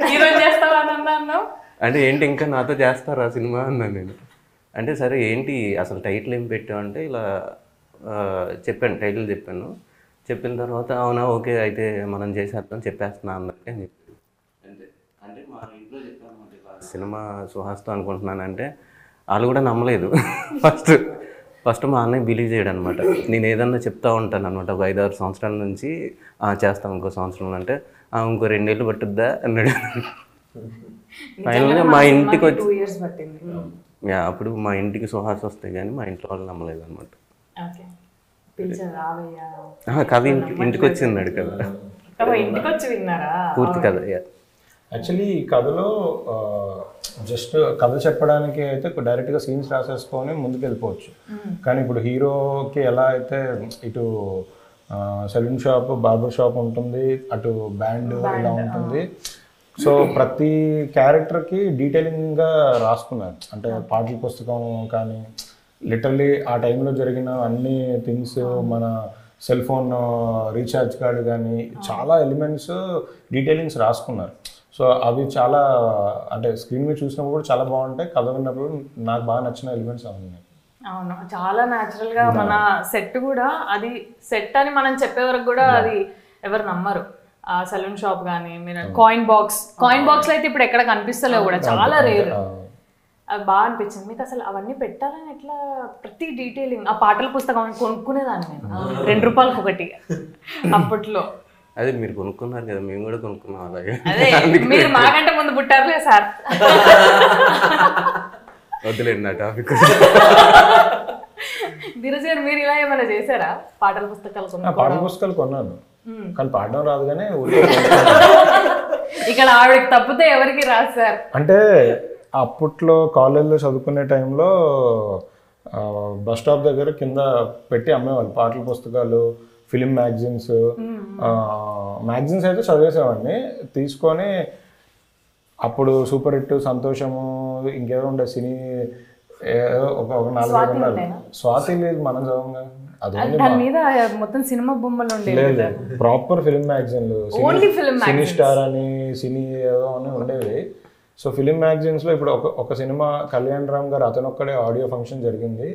హీరోయిన్ చేస్తావా అన్నావు అంటే ఏంటి ఇంకా నాతో చేస్తారా సినిమా అన్నాను నేను. అంటే సరే ఏంటి అసలు టైటిల్ ఏం పెట్టావు అంటే ఇలా చెప్పాను, టైటిల్ చెప్పిన తర్వాత అవునా ఓకే అయితే మనం చేసేద్దాం చెప్పేస్తున్నా అన్నట్టు అని చెప్పి అంటే మా ఇంట్లో చెప్పాను సినిమా సుహాస్తో అనుకుంటున్నానంటే వాళ్ళు కూడా నమ్మలేదు. ఫస్ట్ మా అన్నయ్య బిలీవ్ చేయడం అనమాట. నేను ఏదన్నా చెప్తా ఉంటాను అనమాట, ఒక 5-6 సంవత్సరాల నుంచి చేస్తాం ఇంకో సంవత్సరం అంటే ఇంకో 2 ఏళ్ళు పట్టుద్దా అన్నాడు. ఫైనల్గా మా ఇంటికి వచ్చి అప్పుడు మా ఇంటికి సుహాస్ వస్తే కానీ మా ఇంట్లో వాళ్ళు నమ్మలేదు అనమాట. కథ ఇంటికి వచ్చి విన్నాడు కదా, పూర్తి కథ. యాక్చువల్లీ ఈ కథలో జస్ట్ కథ చెప్పడానికి అయితే డైరెక్ట్గా సీన్స్ రాసేసుకొని ముందుకు వెళ్ళిపోవచ్చు. కానీ ఇప్పుడు హీరోకి ఎలా అయితే ఇటు సెలూన్ షాప్, బార్బర్ షాప్ ఉంటుంది, అటు బ్యాండ్ ఇలా ఉంటుంది. సో ప్రతి క్యారెక్టర్కి డీటెయిలింగ్గా రాసుకున్నారు. అంటే పాటల పుస్తకం కానీ లిటరలీ ఆ టైంలో జరిగిన అన్ని థింగ్స్, మన సెల్ ఫోన్ రీఛార్జ్ కార్డు కానీ చాలా ఎలిమెంట్స్ డీటెయిలింగ్స్ రాసుకున్నారు. సో అవి చాలా అంటే స్క్రీన్ మీద చూసినప్పుడు కూడా చాలా బాగుంటాయి, కథ విన్నప్పుడు నాకు బాగా నచ్చిన ఎలిమెంట్స్ అవి ఉన్నాయి. అవును, చాలా న్యాచురల్గా మన సెట్ కూడా, అది సెట్ అని మనం చెప్పే వరకు కూడా అది ఎవరు నమ్మరు. ఆ సెలూన్ షాప్ కానీ మీరు కాయిన్ బాక్స్ లో అయితే ఇప్పుడు ఎక్కడ కనిపిస్తలేవు కూడా, చాలా రేర్. అది బాగా అనిపించింది. మీకు అసలు అవన్నీ పెట్టాలని ఎట్లా ప్రతి డీటెయిలింగ్, ఆ పాటల పుస్తకం కొనుక్కునేదాన్ని నేను ₹2 ఒకటి అప్పట్లో. అదే మీరు కొనుక్కున్నారు కదా, మేము కూడా కొనుక్కున్నాం అలాగే. అదే మీరు మాకంటే ముందు పుట్టారులే సార్. వదిలేండి నా టాపిక్. ధీరజ్ గారు మీరు ఇలా ఏమైనా చేశారా? పాటల పుస్తకాలు పాటల పుస్తకాలు కొన్నాను, కానీ పాడడం రాదు. కానీ ఇక్కడ ఆవిడకి తప్పితే ఎవరికి రాదు సార్. అంటే అప్పట్లో కాలేజ్లో చదువుకునే టైంలో బస్ స్టాప్ దగ్గర కింద పెట్టి అమ్మేవాళ్ళు పాటల పుస్తకాలు, ఫిలిం మ్యాగజైన్స్. మ్యాగజైన్స్ అయితే చదివేసేవాడిని తీసుకొని. అప్పుడు సూపర్ హిట్, సంతోషము, ఇంకేదో ఉండే సినీ ఏదో ఒక 4-5 ఉండాలి. స్వాతి లేదు మనం చదవంగా, దాని మీద మొత్తం సినిమా బొమ్మలు ఉండేవి. లేదు, ప్రాపర్ ఫిలిం మ్యాగజైన్లు, సినీ స్టార్ అని, సినీ ఏదో అని ఉండేవి. సో ఫిలిం మ్యాగజైన్స్లో ఇప్పుడు ఒక సినిమా కళ్యాణ్ రామ్ గారు అతనొక్కడే ఆడియో ఫంక్షన్ జరిగింది,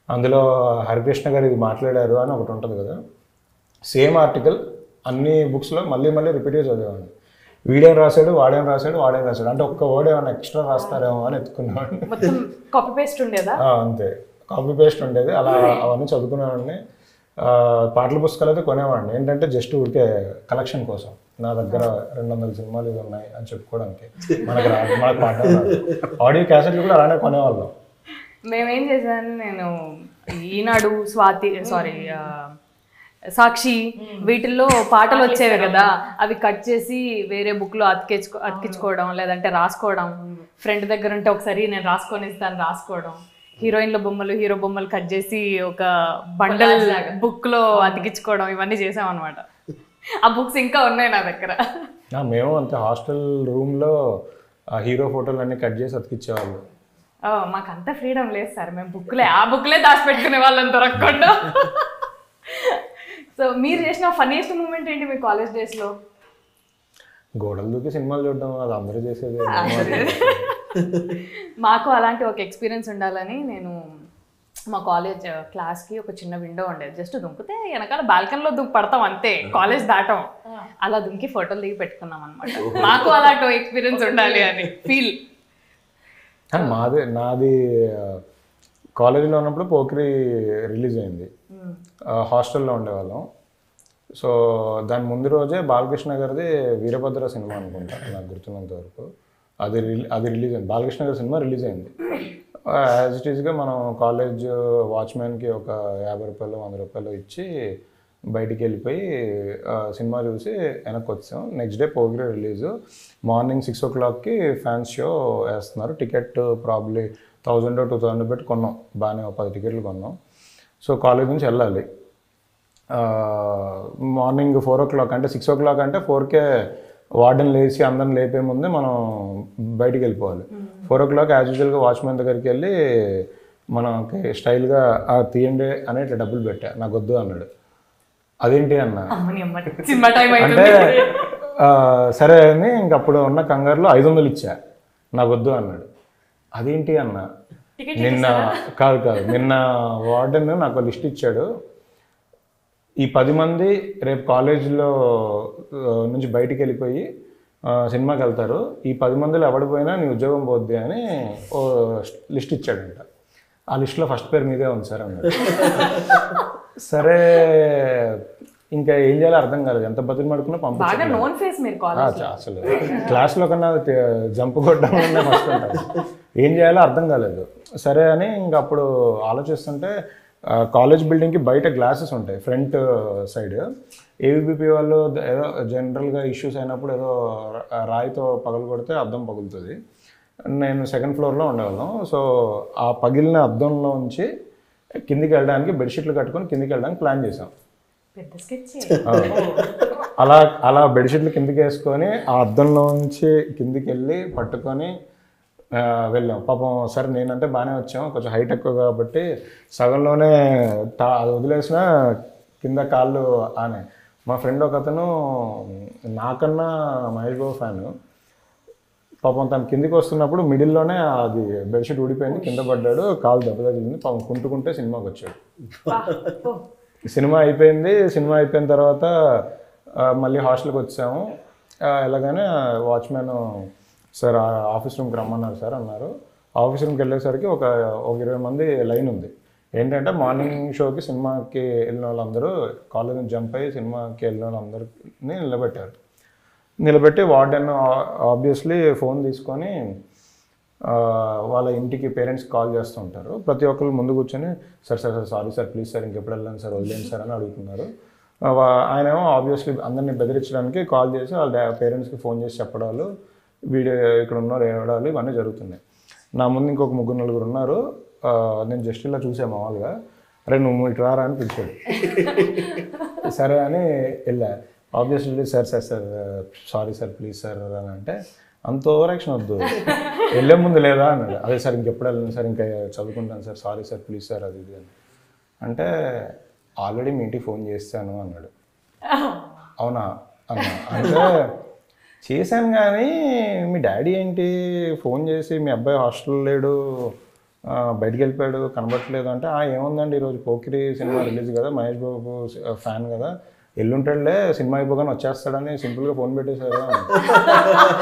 అందులో హరికృష్ణ గారు ఇది మాట్లాడారు అని ఒకటి ఉంటుంది కదా, సేమ్ ఆర్టికల్ అన్ని బుక్స్లో మళ్ళీ మళ్ళీ రిపీట్గా చదివేవాడిని. వీడేం రాశాడు, వాడేం రాశాడు, వాడేం రాశాడు అంటే ఒక్క వర్డ్ ఏమైనా ఎక్స్ట్రా రాస్తారేమో అని ఎత్తుకునేవాడిని. మొత్తం కాపీ పేస్ట్ ఉండేదా? అంతే, కాపీ పేస్ట్ ఉండేది. అలా అవన్నీ చదువుకునేవాడిని. పాటల పుస్తకాలు అయితే కొనేవాడిని, ఏంటంటే జస్ట్ ఊరికే కలెక్షన్ కోసం. నా దగ్గర 200 సినిమాలు ఇవి ఉన్నాయి అని చెప్పుకోవడానికి. మనకు పాడడం రాదు. ఆడియో క్యాసెట్లు కూడా అలానే కొనేవాళ్ళం. మేమేం చేశాను, నేను ఈనాడు, స్వాతి, సాక్షి వీటిల్లో పాటలు వచ్చేవి కదా, అవి కట్ చేసి వేరే బుక్లో అతికించుకోవడం, లేదంటే రాసుకోవడం. ఫ్రెండ్ దగ్గర ఉంటే ఒకసారి నేను రాసుకొని ఇస్తాను రాసుకోవడం. హీరోయిన్ల బొమ్మలు, హీరో బొమ్మలు కట్ చేసి ఒక బండల్ బుక్లో అతికించుకోవడం, ఇవన్నీ చేసాం అనమాట. ఆ బుక్స్ ఇంకా ఉన్నాయి నా దగ్గర. మేము అంతే, హాస్టల్ రూమ్లో హీరో ఫోటోలు అన్నీ కట్ చేసి అతికిచ్చేవాళ్ళు. మాకు అంత ఫ్రీడమ్ లేదు సార్, మేము ఆ బుక్లే దాచిపెట్టుకునే వాళ్ళని దొరకకుండా. సో మీరు చేసిన ఫన్నీయెస్ట్ మూమెంట్ ఏంటి మీ కాలేజ్ డేస్లో? గోడలు దూకి సినిమాలు చూడడం, అది అందరూ చేసేది. మాకు అలాంటి ఒక ఎక్స్పీరియన్స్ ఉండాలని నేను మా కాలేజ్ క్లాస్కి ఒక చిన్న విండో ఉండేది. జస్ట్ దుంపితే వెనకాల బాల్కనీలో పడతాం అంతే, కాలేజ్ దాటం. అలా దుంకి ఫోటోలు దిగి పెట్టుకున్నాం అనమాట. మాకు అలాంటి ఎక్స్పీరియన్స్ ఉండాలి అని ఫీల్. నాది కాలేజీలో ఉన్నప్పుడు పోకిరి రిలీజ్ అయింది, హాస్టల్లో ఉండేవాళ్ళం. సో దాని ముందు రోజే బాలకృష్ణ గారిది వీరభద్ర సినిమా అనుకుంటా నాకు గుర్తున్నంత వరకు, అది రిలీజ్ అయింది. బాలకృష్ణ గారి సినిమా రిలీజ్ అయింది. యాజ్ ఇట్ ఈస్గా మనం కాలేజ్ వాచ్మెన్కి ఒక ₹50-100 ఇచ్చి బయటికి వెళ్ళిపోయి సినిమా చూసి వెనక్కి వచ్చాం. Next day పోగిరి release. Morning 6 o'clockకి fans show వేస్తున్నారు. టికెట్ ప్రాబ్లీ 1000-2000 పెట్టి కొన్నాం. బాగానే 10 టికెట్లు కొన్నాం. సో కాలేజ్ నుంచి వెళ్ళాలి. మార్నింగ్ 4 o'clock అంటే 6 o'clock అంటే 4కే వార్డెన్ లేచి అందరిని లేపే ముందే మనం బయటికి వెళ్ళిపోవాలి. 4 o'clock యాజ్ యూజువల్గా వాచ్మెన్ దగ్గరికి వెళ్ళి మనకి స్టైల్గా తీయండి అని ఇట్లా డబ్బులు పెట్టా. నాకు వద్దు అన్నాడు. అదేంటి అన్న అంటే సరే అని ఇంకప్పుడు ఉన్న కంగారులో 500 ఇచ్చా. నాకు వద్దు అన్నాడు. అదేంటి అన్న, నిన్న వార్డెన్ నాకు లిస్ట్ ఇచ్చాడు, ఈ 10 మంది రేపు కాలేజీలో నుంచి బయటికి వెళ్ళిపోయి సినిమాకి వెళ్తారు, ఈ 10 మందిలో ఎవడిపోయినా నీ ఉద్యోగం పోద్ది అని ఓ లిస్ట్ ఇచ్చాడంట. ఆ లిస్ట్లో ఫస్ట్ పేరు మీదే ఉంది సార్ అన్నాడు. సరే ఇంకా ఏం చేయాలో అర్థం కాలేదు. ఎంత బతులు పడుకున్నా పంపించాను. అసలు క్లాస్లో కన్నా జంప్ కొట్టడం ఫస్ట్ ఉంటుంది. ఏం చేయాలో అర్థం కాలేదు. సరే అని ఇంక అప్పుడు ఆలోచిస్తుంటే కాలేజ్ బిల్డింగ్కి బయట గ్లాసెస్ ఉంటాయి ఫ్రంట్ సైడ్. ఏబీపీ వాళ్ళు ఏదో జనరల్గా ఇష్యూస్ అయినప్పుడు ఏదో రాయితో పగలు కొడితే అద్దం పగులుతుంది. నేను 2nd floorలో ఉండేవాళ్ళం. సో ఆ పగిలిన అద్దంలో ఉంచి కిందికి వెళ్ళడానికి బెడ్షీట్లు కట్టుకొని కిందికి వెళ్ళడానికి ప్లాన్ చేసాం. అలా బెడ్షీట్లు కిందికి వేసుకొని ఆ అద్దంలో నుంచి కిందికి వెళ్ళి పట్టుకొని వెళ్ళాం. పాపం సరే నేనంటే బాగానే వచ్చాం, కొంచెం హైట్ ఎక్కువ కాబట్టి సగంలోనే అది వదిలేసిన కింద కాళ్ళు ఆనే. మా ఫ్రెండ్ ఒక అతను నాకన్నా మహేష్ బాబు ఫ్యాను. పాపం తను కిందికి వస్తున్నప్పుడు మిడిల్లోనే అది బెడ్షీట్ ఊడిపోయింది, కింద పడ్డాడు, కాలు దెబ్బ తగిలింది. పాపం కుంటుకుంటే సినిమాకి వచ్చాడు. సినిమా అయిపోయింది. సినిమా అయిపోయిన తర్వాత మళ్ళీ హాస్టల్కి వచ్చాము. ఎలాగానే వాచ్మెన్ సార్ ఆఫీస్ రూమ్కి రమ్మన్నారు సార్ అన్నారు. ఆఫీస్ రూమ్కి వెళ్ళేసరికి ఒక 20 మంది లైన్ ఉంది. ఏంటంటే మార్నింగ్ షోకి సినిమాకి వెళ్ళిన వాళ్ళందరూ కాలేజ్ నుంచి జంప్ అయ్యి సినిమాకి వెళ్ళిన వాళ్ళందరినీ నిలబెట్టి వార్డెన్ ఆబ్వియస్లీ ఫోన్ తీసుకొని వాళ్ళ ఇంటికి పేరెంట్స్కి కాల్ చేస్తుంటారు. ప్రతి ఒక్కరు ముందు కూర్చొని sir sorry sir please sir ఇంకెప్పుడు వెళ్ళండి సార్ వదిలేండి సార్ అని అడుగుతున్నారు. ఆయనేమో ఆబ్వియస్లీ అందరినీ బెదిరించడానికి కాల్ చేసి వాళ్ళ పేరెంట్స్కి ఫోన్ చేసి చెప్పడాలు, వీడియో ఇక్కడ ఉన్నారు ఏడాలు, ఇవన్నీ జరుగుతున్నాయి. నా ముందు ఇంకొక 3-4 ఉన్నారు. నేను జస్ట్ ఇలా చూసా మామూలుగా, అరే నువ్వు ఇటు రారా అని పిలిచాడు. సరే అని వెళ్ళా. Obviously sir sorry sir please sir అని అంటే, అంత ఓవర్ యాక్షన్ వద్దు, వెళ్ళే ముందు లేదా అన్నాడు. అదే సార్ ఇంకెప్పుడు వెళ్ళను సార్, ఇంకా చదువుకుంటాను sir, sorry sir please sir అది ఇది అని అంటే, ఆల్రెడీ మీ ఇంటికి ఫోన్ చేస్తాను అన్నాడు. అవునా అన్నా అంటే, చేశాను కానీ మీ డాడీ ఏంటి ఫోన్ చేసి మీ అబ్బాయి హాస్టల్లో లేడు, బయటికి వెళ్ళిపోయాడు, కనబట్టలేదు అంటే, ఏముందండి ఈరోజు పోకిరి సినిమా రిలీజ్ కదా, మహేష్ బాబు ఫ్యాన్ కదా, ఎల్లుంటాడులే సినిమా అయిపోగానే వచ్చేస్తాడని సింపుల్గా ఫోన్ పెట్టేశారు.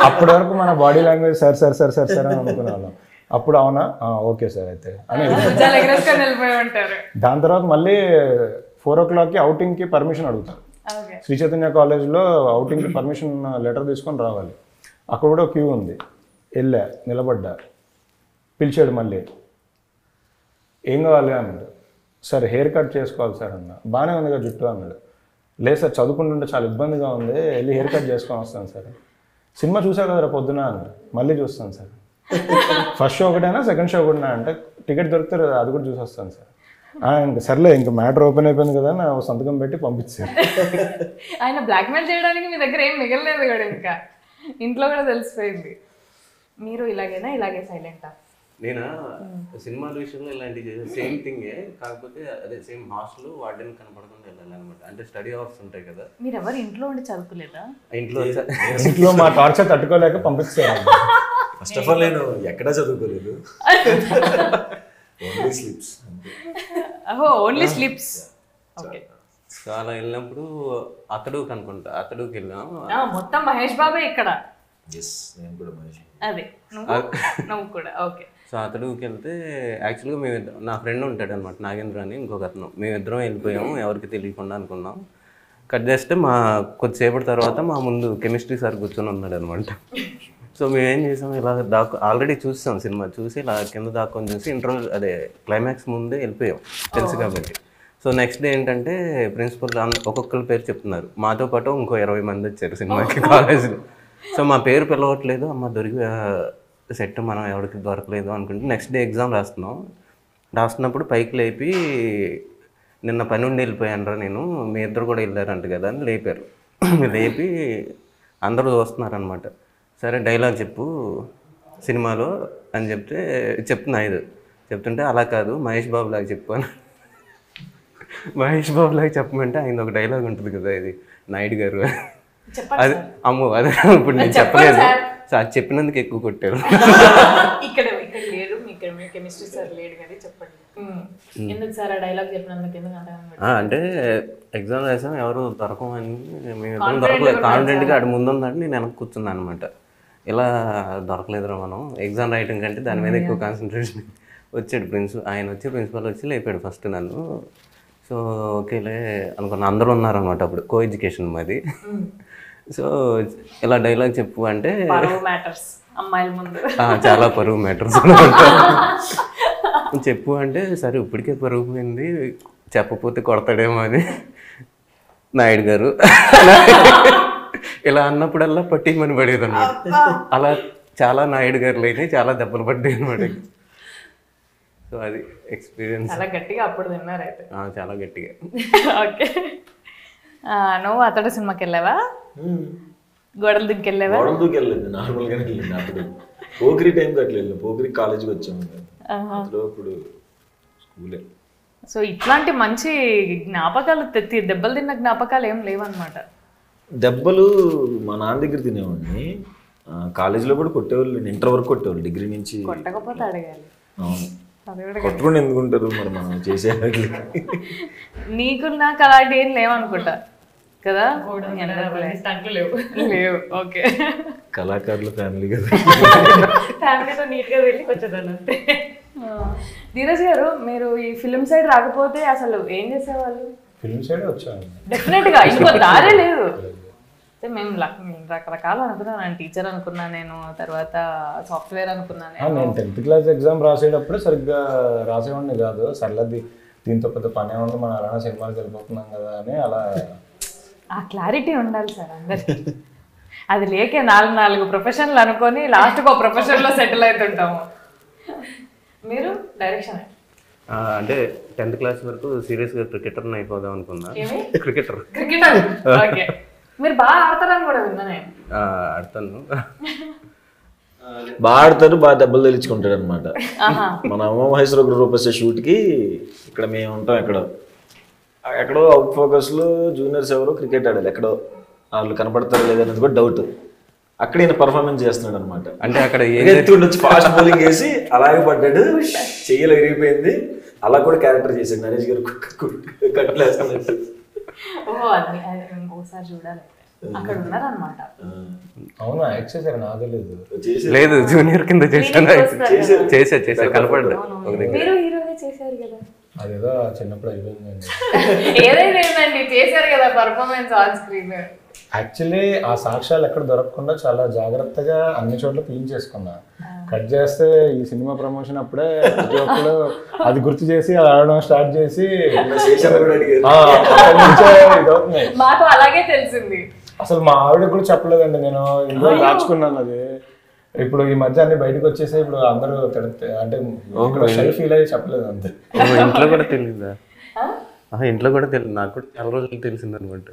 అప్పటి వరకు మన body language sir sir sir sir sir అని అనుకునే వాళ్ళం. అప్పుడు అవునా ఓకే సార్ అయితే అని. దాని తర్వాత మళ్ళీ 4 o'clockకి అవుటింగ్కి పర్మిషన్ అడుగుతారు. శ్రీ చైతన్య కాలేజ్లో అవుటింగ్కి పర్మిషన్ లెటర్ తీసుకొని రావాలి. అక్కడ కూడా క్యూ ఉంది. వెళ్ళా, నిలబడ్డా, పిలిచాడు మళ్ళీ, ఏం కావాలి అన్నాడు. సార్ హెయిర్ కట్ చేసుకోవాలి సార్ అన్న. బాగానే ఉంది కదా జుట్టు అన్నాడు. లేదు సార్ చదువుకుంటుంటే చాలా ఇబ్బందిగా ఉంది, వెళ్ళి హెయిర్ కట్ చేసుకొని వస్తాను సార్. సినిమా చూసా కదరా పొద్దున అన్నాడు. మళ్ళీ చూస్తాను సార్. ఫస్ట్ షో ఒకటైనా సెకండ్ షో ఒకటినా అంటే, టికెట్ దొరికితే అది కూడా చూసి వస్తాను సార్. ఇంకా సర్లే ఇంకా మ్యాటర్ ఓపెన్ అయిపోయింది కదా నా సంతకం పెట్టి పంపించారు. ఆయన బ్లాక్మెయిల్ చేయడానికి మీ దగ్గర ఏం మిగలలేదు కూడా, ఇంకా ఇంట్లో కూడా తెలిసిపోయింది. మీరు ఇలాగైనా ఇలాగే సైలెంటా? నేను సినిమాల విషయంలో ఇలాంటివి సేమ్ థింగే, కాకపోతే అదే సేమ్ హాస్టల్ వార్డెన్ కనపడకుండా వెళ్ళాలన్నమాట. అంటే స్టడీ అవర్స్ ఉంటాయి కదా. మీరు ఎవరు ఇంట్లో ఉండి చదువుకోలేదా? ఇంట్లో మా టార్చర్ తట్టుకోలేక పంపిస్తారు. ఫస్ట్ ఆఫ్ ఆల్ నేను ఎక్కడా చదువుకోలేదు, only slips. Only slips. Okay. So అలా వెళ్ళినప్పుడు అతడుకి అనుకుంటా, అతడుకి వెళ్ళాం. మొత్తం మహేష్ బాబే ఇక్కడ. నేను కూడా మహేష్. అదే నువ్వు కూడా. ఓకే. సో అతడుకి వెళ్తే యాక్చువల్గా మేమిద్దరం, నా ఫ్రెండ్ ఉంటాడు అనమాట నాగేంద్ర అని ఇంకొక అతను, మేమిద్దరం వెళ్ళిపోయాము ఎవరికి తెలియకుండా అనుకున్నాం. కట్ చేస్తే మా కొద్దిసేపటి తర్వాత మా ముందు కెమిస్ట్రీ సార్ కూర్చొని ఉన్నాడు అనమాట. సో మేమేం చేసాం, ఇలా ఆల్రెడీ చూసాం సినిమా, చూసి ఇలా కింద దాక్కొని చూసి ఇంటర్వ్యూ అదే క్లైమాక్స్ ముందే వెళ్ళిపోయాం తెలుసు కాబట్టి. సో నెక్స్ట్ డే ఏంటంటే ప్రిన్సిపల్ ఒక్కొక్కరి పేరు చెప్తున్నారు. మాతో పాటు ఇంకో 20 మంది వచ్చారు సినిమాకి కాలేజీలో. సో మా పేరు పిలవట్లేదు, అమ్మ దొరికి సెట్ మనం ఎవరికి దొరకలేదు అనుకుంటే నెక్స్ట్ డే ఎగ్జామ్ రాస్తున్నప్పుడు పైకి లేపి, నిన్న పని ఉండి వెళ్ళిపోయాను రా నేను, మీ ఇద్దరు కూడా వెళ్ళారంట కదా అని లేపారు. లేపి అందరూ చూస్తున్నారనమాట. సరే డైలాగ్ చెప్పు సినిమాలో అని చెప్తున్నా చెప్తుంటే, అలా కాదు మహేష్ బాబు లాగా చెప్పు అని. మహేష్ బాబు లాగా చెప్పమంటే ఆయన ఒక డైలాగ్ ఉంటుంది కదా, ఇది నాయుడు గారు, అది అమ్మో అదే ఇప్పుడు నేను చెప్పలేదు. సో అది చెప్పినందుకు ఎక్కువ కొట్టారు. ఇక్కడ లేరు, కెమిస్ట్రీ సార్ లేడు కదా, చెప్పండి ఎందుకు సార్ ఆ డైలాగ్ చెప్పినందుకు ఎందుకు అంటే ఎగ్జామ్ రాసాం ఎవరు దొరకమని, మేము దొరకలేదు కాన్ఫిడెంట్గా అటు ముందు ఉందంటే నేను వెనక్కి కూర్చున్నాను అనమాట. ఇలా దొరకలేదురా మనం ఎగ్జామ్ రాయటం కంటే దాని మీద ఎక్కువ కాన్సన్ట్రేషన్. వచ్చాడు ఆయన వచ్చి ప్రిన్సిపల్ వచ్చి లేపాడు ఫస్ట్ నన్ను. సో ఓకేలే అనుకున్నా, అందరూ ఉన్నారనమాట అప్పుడు, కో ఎడ్యుకేషన్ మాది. సో ఇలా డైలాగ్ చెప్పు అంటే అమ్మాయిల ముందు చాలా పరువు మ్యాటర్స్ చెప్పు అంటే, సరే ఇప్పటికే పరువు పోయింది చెప్పపోతే కొడతాడేమో అని నాయుడు గారు ఇలా అన్నప్పుడల్లా పట్టిమని పడేది అనమాట. అలా చాలా నాయుడు గారులు అయినాయి, చాలా దెబ్బలు పడ్డాయి అనమాట. సో అది ఎక్స్పీరియన్స్. చాలా గట్టిగా అప్పుడు తిన్నారు అయితే. చాలా గట్టిగా. ఓకే. నువ్వు అతడు సినిమాకి వెళ్ళావా? గోడలు దుక్కి వెళ్ళావా? గోడలు దుక్కి వెళ్ళలేదు, నార్మల్గానే వెళ్ళింది. అప్పుడు పోకిరి టైంకి అట్లా వెళ్ళింది, పోకిరి కాలేజీకి వచ్చాము అప్పుడు స్కూలే. సో ఇట్లాంటి మంచి జ్ఞాపకాలు, దెబ్బలు తిన్న జ్ఞాపకాలు ఏం లేవన్నమాట. దెబ్బలు మా నాన్న దగ్గర తినేవాడిని, కాలేజీలో కూడా కొట్టేవాళ్ళు, ఇంటర్ వరకు కొట్టేవాళ్ళు, డిగ్రీ నుంచి. కొట్టకపోతే అడగాలి. అవును, కొట్టుకుని ఎందుకుంటారు మరి మనం చేసే. నీకు నాకు అలాంటి ఏం లేవనుకుంటా కదా స్టంట్లు లేవు. లేవు. ఓకే, కళాకారుల ఫ్యామిలీ కదా. ఫ్యామిలీతో నీట్గా వెళ్ళి వచ్చేదాన్ని అంతే. ధీరజ్ గారు, మీరు ఈ ఫిలిం సైడ్ రాకపోతే అసలు ఏం చేసేవాళ్ళు? ఫిల్మ్ సైడ్ వచ్చాను. డెఫినెట్గా ఇంకో దారే లేదు. మేము రకరకాలు అనుకున్నాను. నేను టీచర్ అనుకున్నా, నేను తర్వాత సాఫ్ట్వేర్ అనుకున్నాను. నేను 10th క్లాస్ ఎగ్జామ్ రాసేటప్పుడే సరిగ్గా రాసేవాడిని కాదు. సర్లది దీంతో పెద్ద పనే ఉంది, మనం అలానే సినిమాకి వెళ్ళిపోతున్నాం కదా అని అలా. ఆ క్లారిటీ ఉండాలి సార్ అందరికి. అది లేకే 4 ప్రొఫెషన్లు అనుకొని లాస్ట్కి ఒక ప్రొఫెషన్లో సెటిల్ అవుతుంటాము. మీరు డైరెక్షన్ అంటే 10th క్లాస్ వరకు సీరియస్గా క్రికెటర్ని అయిపోదాం అనుకున్నా. క్రికెటర్. ఓకే, మీరు బాగా ఆడతారని కూడా విన్నా నేను. ఆడతాను. బాగా ఆడతారు, బాగా దెబ్బలు తెలుసుకుంటాడు అనమాట. మన అమ్మ మహేశ్వర రూపేసే షూట్కి ఇక్కడ మేము ఉంటాం. ఎక్కడో అవుట్ ఫోకస్లో జూనియర్స్ ఎవరో క్రికెట్ ఆడాలి, ఎక్కడో వాళ్ళు కనపడతారు లేదనేది కూడా డౌట్. అక్కడ ఈయన పర్ఫార్మెన్స్ చేస్తున్నాడు అనమాట. అంటే అక్కడ వచ్చి ఫాస్ట్ బౌలింగ్ వేసి అలాగే పడ్డాడు, చెయ్యలు విరిగిపోయింది. అలా కూడా క్యారెక్టర్ చేశాడు నరేష్ గారు, కట్లేస్తున్నట్టు. ఒకసారి చూడాలి, అక్కడ ఉన్నారనమాట. అవునా, యాక్ట్ చేశారు? నాకు తెలియదు. లేదు, జూనియర్ కింద చేశాను. చేసా కనపడ్డా. మీరు హీరోనే చేశారు కదా? అదేదో చిన్నప్పుడు అయిపోయిందండి. ఏదైనా ఏంటండి, చేశారు కదా పర్ఫార్మెన్స్ ఆన్ స్క్రీన్. యాక్చువల్లీ ఆ సాక్ష్యాలు ఎక్కడ దొరకకుండా చాలా జాగ్రత్తగా అన్ని చోట్ల క్లీన్ చేసుకున్నా. కట్ చేస్తే ఈ సినిమా ప్రమోషన్ అప్పుడే ప్రతి ఒక్కరు అది గుర్తు చేసి అది ఆడడం స్టార్ట్ చేసి మాకు అలాగే తెలిసింది. అసలు మా ఆవిడకి కూడా చెప్పలేదండి, నేను ఇందులో దాచుకున్నాను అది. ఇప్పుడు ఈ మధ్య అన్ని బయటకు వచ్చేసి ఇప్పుడు అందరూ అంటే షెల్ఫ్ ఫీల్ అయ్యి చెప్పలేదు అంతే. ఇంట్లో కూడా తెలియదా? ఇంట్లో కూడా తెలియదు, నాకు కూడా చాలా రోజులు తెలిసింది అనమాట.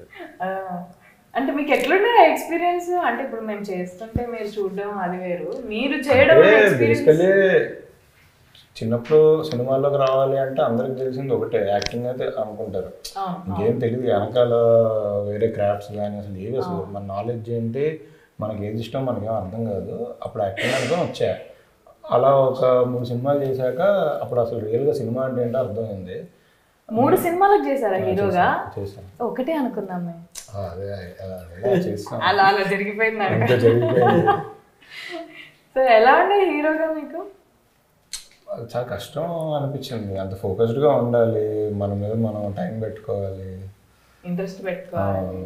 అంటే మీకు ఎట్లుండే ఎక్స్పీరియన్స్? అంటే ఇప్పుడు మేము చేస్తుంటే మీరు చూడడం అది వేరు, మీరు చేయడం బేసికలీ చిన్నప్పుడు సినిమాల్లోకి రావాలి అంటే అందరికి తెలిసింది ఒకటే, యాక్టింగ్ అయితే అనుకుంటారు. ఇంకేం తెలియదు వెనకాల వేరే క్రాఫ్ట్స్ కానీ అసలు ఏవి, అసలు మన నాలెడ్జ్ ఏంటి, మనకి ఏది ఇష్టం మనకేం అర్థం కాదు. అప్పుడు యాక్టింగ్ అనుకుని వచ్చా. అలా ఒక 3 సినిమాలు చేశాక అప్పుడు అసలు రియల్గా సినిమా అంటే ఏంటో అర్థమైంది. 3 సినిమాలకు చేశారా హీరోగా? చేశాను. ఒకటే అనుకున్నాం మేము. అలా జరిగిపోయింది. సో ఎలా ఉండే హీరోగా మీకు? చాలా కష్టం అనిపించింది. అంత ఫోకస్డ్గా ఉండాలి, మన మీద మనం టైం పెట్టుకోవాలి, ఇంట్రెస్ట్ పెట్టుకోవాలి,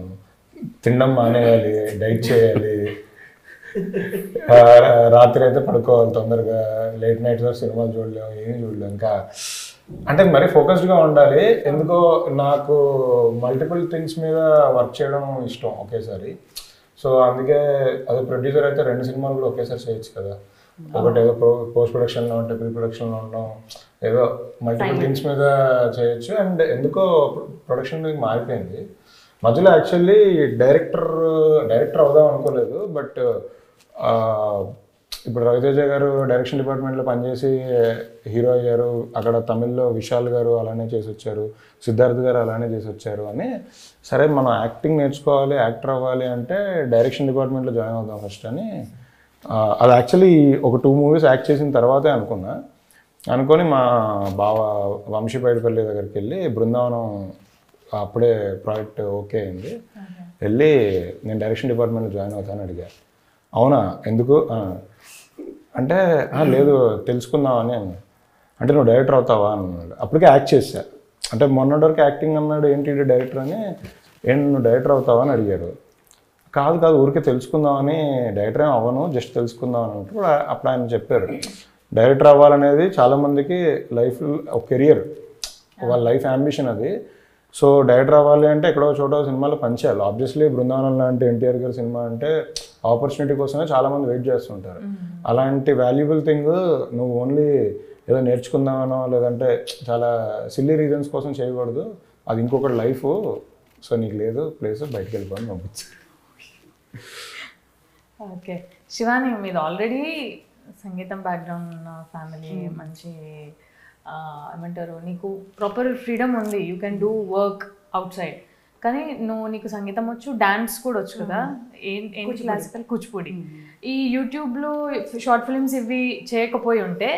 తినడం మానేయాలి, డైట్ చేయాలి, రాత్రి అయితే పడుకోవాలి తొందరగా, లేట్ నైట్ సినిమాలు చూడలేము, ఏమీ చూడలేము. ఇంకా అంటే మరీ ఫోకస్డ్గా ఉండాలి. ఎందుకో నాకు మల్టిపుల్ థింగ్స్ మీద వర్క్ చేయడం ఇష్టం ఒకేసారి. సో అందుకే అదే ప్రొడ్యూసర్ అయితే 2 సినిమాలు కూడా ఒకేసారి చేయొచ్చు కదా. ఒకటి ఏదో పోస్ట్ ప్రొడక్షన్లో ఉంటే ప్రీ ప్రొడక్షన్లో ఉండడం, ఏదో మల్టిపుల్ థింగ్స్ మీద చేయొచ్చు. అండ్ ఎందుకో ప్రొడక్షన్ మారిపోయింది మధ్యలో. యాక్చువల్లీ డైరెక్టర్ అవుదాం అనుకోలేదు, బట్ ఇప్పుడు రవితేజ గారు డైరెక్షన్ డిపార్ట్మెంట్లో పనిచేసి హీరో అయ్యారు. అక్కడ తమిళ్లో విశాల్ గారు అలానే చేసి వచ్చారు, సిద్ధార్థ్ గారు అలానే చేసి వచ్చారు అని. సరే మనం యాక్టింగ్ నేర్చుకోవాలి, యాక్టర్ అవ్వాలి అంటే డైరెక్షన్ డిపార్ట్మెంట్లో జాయిన్ అవుదాం ఫస్ట్ అని. అది యాక్చువల్లీ ఒక 2 మూవీస్ యాక్ట్ చేసిన తర్వాతే అనుకొని మా బావ వంశీపైడిపల్లి దగ్గరికి వెళ్ళి బృందావనం అప్పుడే ప్రాజెక్ట్ ఓకే అయింది. వెళ్ళి నేను డైరెక్షన్ డిపార్ట్మెంట్లో జాయిన్ అవుతాను అడిగా. అవునా ఎందుకు అంటే లేదు తెలుసుకుందామని. అంటే నువ్వు డైరెక్టర్ అవుతావా అన్నాడు. అప్పటికే యాక్ట్ చేశా. అంటే మొన్నటి వరకు యాక్టింగ్ అన్నాడు, ఏంటి డైరెక్టర్ అని. నువ్వు డైరెక్టర్ అవుతావా అని అడిగాడు. కాదు ఊరికే తెలుసుకుందామని, డైరెక్టర్ ఏం అవ్వను, జస్ట్ తెలుసుకుందాం అని అంటే అప్పుడు ఆయన చెప్పారు, డైరెక్టర్ అవ్వాలనేది చాలామందికి లైఫ్ ఒక కెరియర్, వాళ్ళ లైఫ్ అంబిషన్ అది. సో డైరెక్టర్ అవ్వాలి అంటే ఎక్కడో చోట సినిమాలో పనిచేయాలి. ఆబ్వియస్లీ బృందావనం లాంటి ఎన్టీఆర్ గారి సినిమా అంటే ఆపర్చునిటీ కోసమే చాలామంది వెయిట్ చేస్తుంటారు. అలాంటి వాల్యుబుల్ థింగ్ నువ్వు ఓన్లీ ఏదో నేర్చుకుందామనో లేదంటే చాలా సిల్లీ రీజన్స్ కోసం చేయకూడదు. అది ఇంకొకటి లైఫ్. సో నీకు లేదు ప్లేస్, బయటకు వెళ్ళిపోని పంపించు. ఓకే శివాని, మీరు ఆల్రెడీ సంగీతం బ్యాక్గ్రౌండ్ ఉన్న ఫ్యామిలీ, మంచి ఏమంటారు, నీకు ప్రాపర్ ఫ్రీడమ్ ఉంది, you can do work out side. కానీ నీకు సంగీతం వచ్చు, డాన్స్ కూడా వచ్చు కదా, ఏంటి క్లాసికల్ కూచిపూడి. ఈ యూట్యూబ్లో షార్ట్ ఫిల్మ్స్ ఇవి చేయకపోయి ఉంటే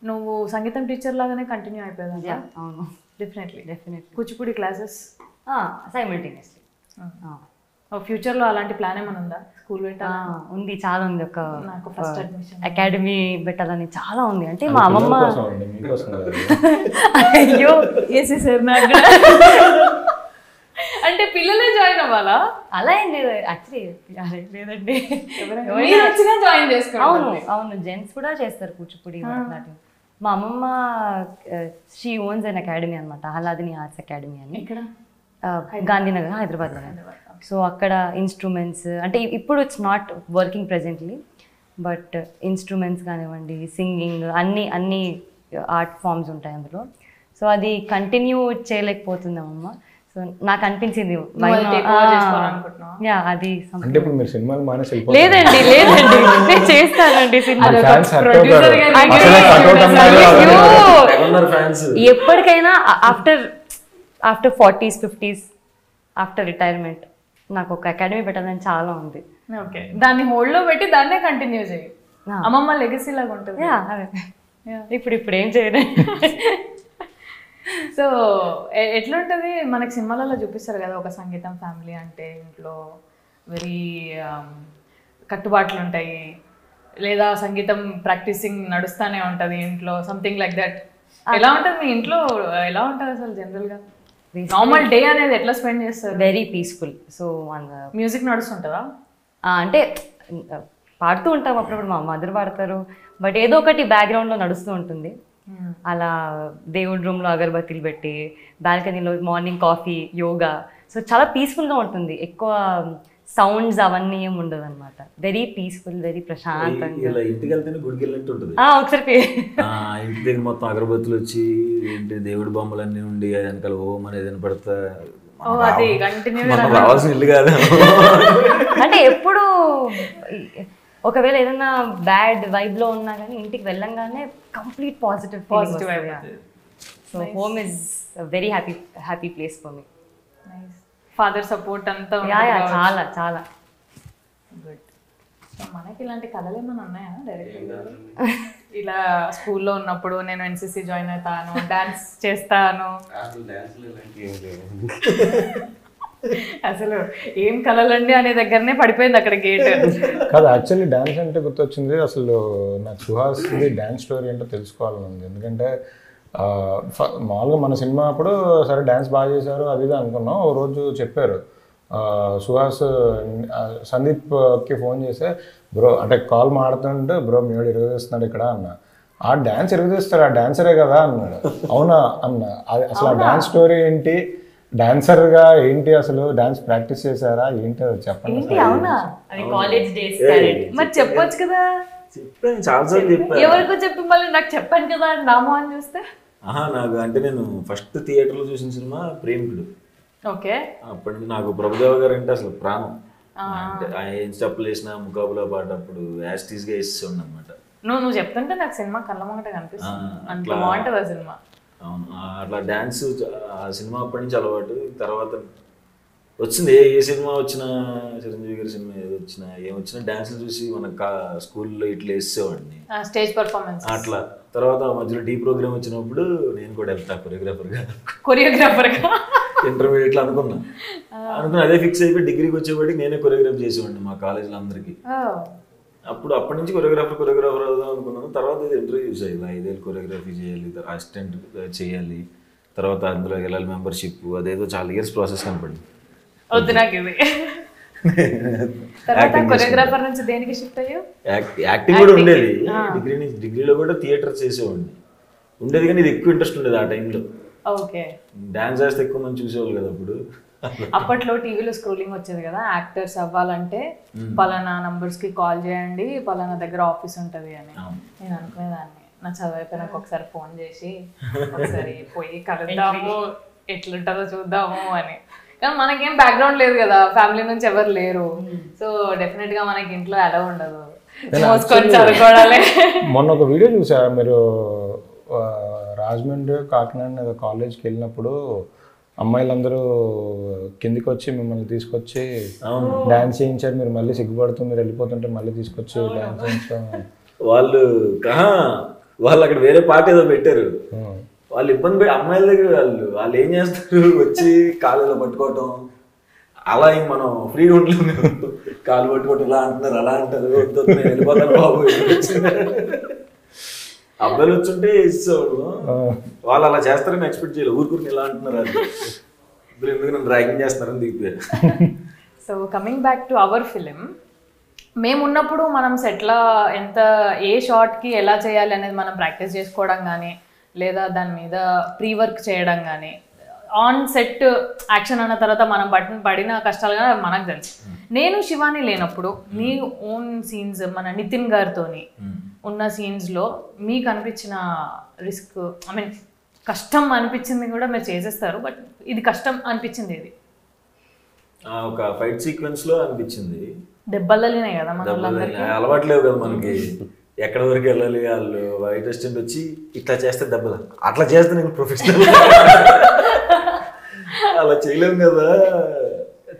నువ్వు సంగీతం టీచర్ లాగానే కంటిన్యూ అయిపోయేదా? అవును, డెఫినెట్లీ. కూచిపూడి క్లాసెస్ సైమల్టేనియస్లీ ఫ్యూచర్లో అలాంటి ప్లాన్ ఏమైనా ఉందా? స్కూల్ పెట్టాలా? ఉంది, చాలా ఉంది. ఒక నాకు ఫస్ట్ అడ్మిషన్ అకాడమీ పెట్టాలని చాలా ఉంది. అంటే మా అమ్మమ్మ మీకోసం కదా. అయ్యో వేసేసారు నాకు. అంటే పిల్లలే జాయిన్ అవ్వాలా? అలా ఏం లేదు యాక్చువల్లీ. లేదండి, మీరు వచ్చినా జాయిన్ చేసుకోండి. అవును అవును, జెంట్స్ కూడా చేస్తారు కూచిపూడి భరతనాట్యం. మా అమ్మమ్మ షీ ఓన్స్ అన్ అకాడమీ అనమాట, ఆహ్లాదిని ఆర్ట్స్ అకాడమీ అని. ఇక్కడ గాంధీనగర్, హైదరాబాద్లో. సో అక్కడ ఇన్స్ట్రుమెంట్స్ అంటే ఇప్పుడు it's not working presently, but instruments కానివ్వండి, సింగింగ్, అన్ని ఆర్ట్ ఫామ్స్ ఉంటాయి అందులో. సో అది కంటిన్యూ చేయలేకపోతుందమ్మా. సో నాకు అనిపించింది అది అంటే ఇప్పుడు మీరు సినిమాలు మానేసి లేదండి నేను చేస్తానండి సినిమాలు. ఎప్పటికైనా after 40s 50s after retirement నాకు ఒక అకాడమీ పెట్టాలని చాలా ఉంది. ఓకే, దాన్ని హోల్డ్లో పెట్టి దాన్నే కంటిన్యూ చేయి. అమ్మమ్మ లెగసీ లాగా ఉంటుంది. ఇప్పుడు ఏం చేయలేదు. సో ఎట్లుంటుంది మనకి సినిమాలలో చూపిస్తారు కదా, ఒక సంగీతం ఫ్యామిలీ అంటే ఇంట్లో వెరీ కట్టుబాట్లు ఉంటాయి, లేదా సంగీతం ప్రాక్టీసింగ్ నడుస్తూనే ఉంటుంది ఇంట్లో, సంథింగ్ లైక్ దట్. ఎలా ఉంటుంది మీ ఇంట్లో? ఎలా ఉంటుంది అసలు జనరల్గా నార్మల్ డే అనేది ఎట్లా స్పెండ్ చేస్తారు? Very peaceful. సో మ్యూజిక్ నడుస్తుంటుందా? అంటే పాడుతూ ఉంటాం అప్పుడప్పుడు, మా మదర్ పాడతారు, బట్ ఏదో ఒకటి బ్యాక్గ్రౌండ్లో నడుస్తూ ఉంటుంది. అలా దేవుడి రూమ్లో అగరబత్తీలు పెట్టి, బాల్కనీలో మార్నింగ్ కాఫీ, యోగా. సో చాలా పీస్ఫుల్గా ఉంటుంది, ఎక్కువ సౌండ్స్ అవన్నీ ఏమి ఉండదు అనమాట. వెరీ పీస్ఫుల్, వెరీ ప్రశాంతంగా. ఇంటికి వెళ్తేనే గుడికి వెళ్ళినట్టు ఉంటుంది. ఒకసారి ఇంటి దగ్గర మొత్తం అగరబత్తులు వచ్చి ఏంటి దేవుడి బొమ్మలన్నీ ఉండి వెనకాల ఓం అనేది వినపడతా రావాల్సిన ఇల్లు కాదు. అంటే ఎప్పుడు ఒకవేళ ఏదైనా బ్యాడ్ వైబ్ లో ఉన్నా కానీ ఇంటికి వెళ్ళంగానే complete positive vibe. So home is very happy place for me. Father support అంతా చాలా చాలా గుడ్. మనకి ఇలాంటి కళలు ఏమైనా ఉన్నాయా డైరెక్ట్గా? ఇలా స్కూల్లో ఉన్నప్పుడు నేను ఎన్సిసి జాయిన్ అవుతాను, డాన్స్ చేస్తాను, అసలు ఏం కళలండి అనే దగ్గరనే పడిపోయింది అక్కడ గేట్. కాదు, యాక్చువల్లీ డాన్స్ అంటే గుర్తొచ్చింది. అసలు నాకు సుహాస్ డాన్స్ స్టోరీ ఏంటో తెలుసుకోవాలని ఉంది. ఎందుకంటే మామూలుగా మన సినిమా అప్పుడు సరే డాన్స్ బాగా చేశారు అది ఇది అనుకున్నాం. ఓ రోజు చెప్పారు సుహాస్ సందీప్కి ఫోన్ చేస్తే, బ్రో అంటే కాల్ మాడుతుంటే, బ్రో మీవాడు ఇరగదీస్తున్నాడు ఇక్కడ అన్న. ఆ డాన్స్ ఇరగదీస్తాడు, ఆ డాన్సరే కదా అన్నాడు. అవునా అన్న. అసలు ఆ డాన్స్ స్టోరీ ఏంటి, డాన్సర్గా ఏంటి, అసలు డాన్స్ ప్రాక్టీస్ చేశారా ఏంటి అది చెప్పండి. అవునా? కాలేజ్ డేస్ మరి చెప్పొచ్చు కదా. చెప్పాను చాలాసార్లు చెప్పాను. ఎవరికో చెప్పి మళ్ళీ నాకు చెప్పాను కదా అని నామో అని చూస్తే నాకు అంటే నేను ఫస్ట్ థియేటర్లో చూసిన సినిమా ప్రేమికుడు. ఓకే, అప్పటి నుంచి నాకు ప్రభుదేవ గారు అంటే అసలు ప్రాణం. అంటే ఆయన ఏం స్టెప్పులు వేసిన ముకాబులా పాట అప్పుడు యాస్టీస్గా వేసేవాడు అనమాట. నువ్వు చెప్తుంటే నాకు సినిమా కళ్ళ ముంగట కనిపిస్తుంది, అంత బాగుంటుంది ఆ సినిమా. అవును, అట్లా డ్యాన్స్ ఆ సినిమా అప్పటి నుంచి అలవాటు. తర్వాత వచ్చింది ఏ సినిమా వచ్చినా, చిరంజీవి గారి సినిమా ఏది వచ్చినా ఏమొచ్చినా డ్యాన్స్లు చూసి మన స్కూల్లో ఇట్లా వేసేవాడిని, స్టేజ్ పర్ఫార్మెన్స్ అట్లా. తర్వాత మధ్యలో డీ ప్రోగ్రామ్ వచ్చినప్పుడు నేను కూడా వెళ్తా కొరియోగ్రాఫర్గా ఇంటర్మీడియట్లో అనుకున్నా అదే ఫిక్స్ అయిపోయి డిగ్రీకి వచ్చేవాడికి నేనే కొరియోగ్రాఫ్ చేసేవాడిని మా కాలేజీలో అందరికీ. అప్పటి నుంచి కొరియోగ్రాఫర్ అవుదాం అనుకున్నాను. తర్వాత ఇంటర్వ్యూ చూసాయి, 5 ఏళ్ళు కొరియోగ్రఫీ చేయాలి, అసిస్టెంట్ చేయాలి, తర్వాత అందులో వెళ్ళాలి మెంబర్షిప్, అదేదో చాలా ఇయర్స్ ప్రాసెస్ కనపడింది. వద్దు నాకు ఇది. కొరియోగ్రాఫర్ నుంచి దేనికి షిఫ్ట్ అయ్యో? యాక్టింగ్ కూడా ఉండేది డిగ్రీలో కూడా థియేటర్ చేసేవాడిని ఉండేది, కానీ ఇది ఎక్కువ ఇంట్రెస్ట్ ఉండేది ఆ టైంలో. ఓకే, డాన్స్ చేస్తే ఎక్కువ మంది చూసేవాళ్ళు కదా అప్పుడు. అప్పట్లో టీవీలో స్క్రోలింగ్ వచ్చేది కదా, యాక్టర్స్ అవ్వాలంటే పలానా నంబర్స్ కి కాల్ చేయండి, పలానా దగ్గర ఆఫీస్ ఉంటది అని. నేను అనుకునేదాన్ని, నా చదువు అయిపోయినాక ఒకసారి ఫోన్ చేసి ఒకసారి పోయి కలుద్దాము, ఎట్లుంటుందో చూద్దాము అని. కానీ మనకేం బ్యాక్గ్రౌండ్ లేదు కదా, ఫ్యామిలీ నుంచి ఎవరు లేరు. సో డెఫినెట్ గా మనకి ఇంట్లో అలా ఉండదు, మోసుకొని చదువుకోవడాలే. మొన్న ఒక వీడియో చూసా, మీరు రాజమండ్రి కాకినాడ కాలేజ్కి వెళ్ళినప్పుడు అమ్మాయిలందరూ కిందికి వచ్చి మిమ్మల్ని తీసుకొచ్చి డాన్స్ చేయించారు. మీరు మళ్ళీ సిగ్గుపడుతూ మీరు వెళ్ళిపోతుంటే మళ్ళీ తీసుకొచ్చి డాన్స్ చేయించడం. వాళ్ళు అక్కడ వేరే పాట ఏదో పెట్టారు, వాళ్ళు ఇబ్బంది పెట్టి అమ్మాయిల దగ్గర వాళ్ళు ఏం చేస్తారు, వచ్చి కాళ్ళలో పట్టుకోవటం అలా ఇంక మనం ఫ్రీగా ఉండలేము. కాలు పట్టుకుంటే ఇలా అంటున్నారు, అలా అంటారు, వద్దు నేను వెళ్ళిపోతాను బాబు. అబ్బాయిలు వచ్చుంటే ఇచ్చేవాళ్ళు, వాళ్ళు అలా చేస్తారని ఎక్స్పెక్ట్ చేయలేదు. ఊరుకుని ఇలా అంటున్నారు, అది ఇప్పుడు ఎందుకు నన్ను ర్యాగింగ్ చేస్తున్నారని దిగిపోయారు. So coming back to our film, మేము ఉన్నప్పుడు మనం సెట్లో ఎంత ఏ షార్ట్కి ఎలా చేయాలి అనేది మనం ప్రాక్టీస్ చేసుకోవడం కానీ, లేదా దాని మీద ప్రీ వర్క్ చేయడం కానీ, ఆన్ సెట్ యాక్షన్ అన్న తర్వాత మనం పడిన కష్టాలు కానీ మనకు తెలుసు. నేను శివాని లేనప్పుడు మీ ఓన్ సీన్స్, మన నితిన్ గారితోని ఉన్న సీన్స్లో మీకు అనిపించిన రిస్క్, ఐ మీన్ కష్టం అనిపించింది కూడా మీరు చేసేస్తారు, బట్ ఇది కష్టం అనిపించింది ఇది ఒక ఫైట్ సీక్వెన్స్ లో అనిపించింది. దెబ్బలనే కదా మన అలవాట్లేవు కదా మనకి, ఎక్కడ వరకు వెళ్ళాలి. వాళ్ళు వైట్ రెస్టెంట్ వచ్చి ఇట్లా చేస్తే దెబ్బలు, అట్లా చేస్తే నేను ప్రొఫెషనల్, అలా చేయలేము కదా,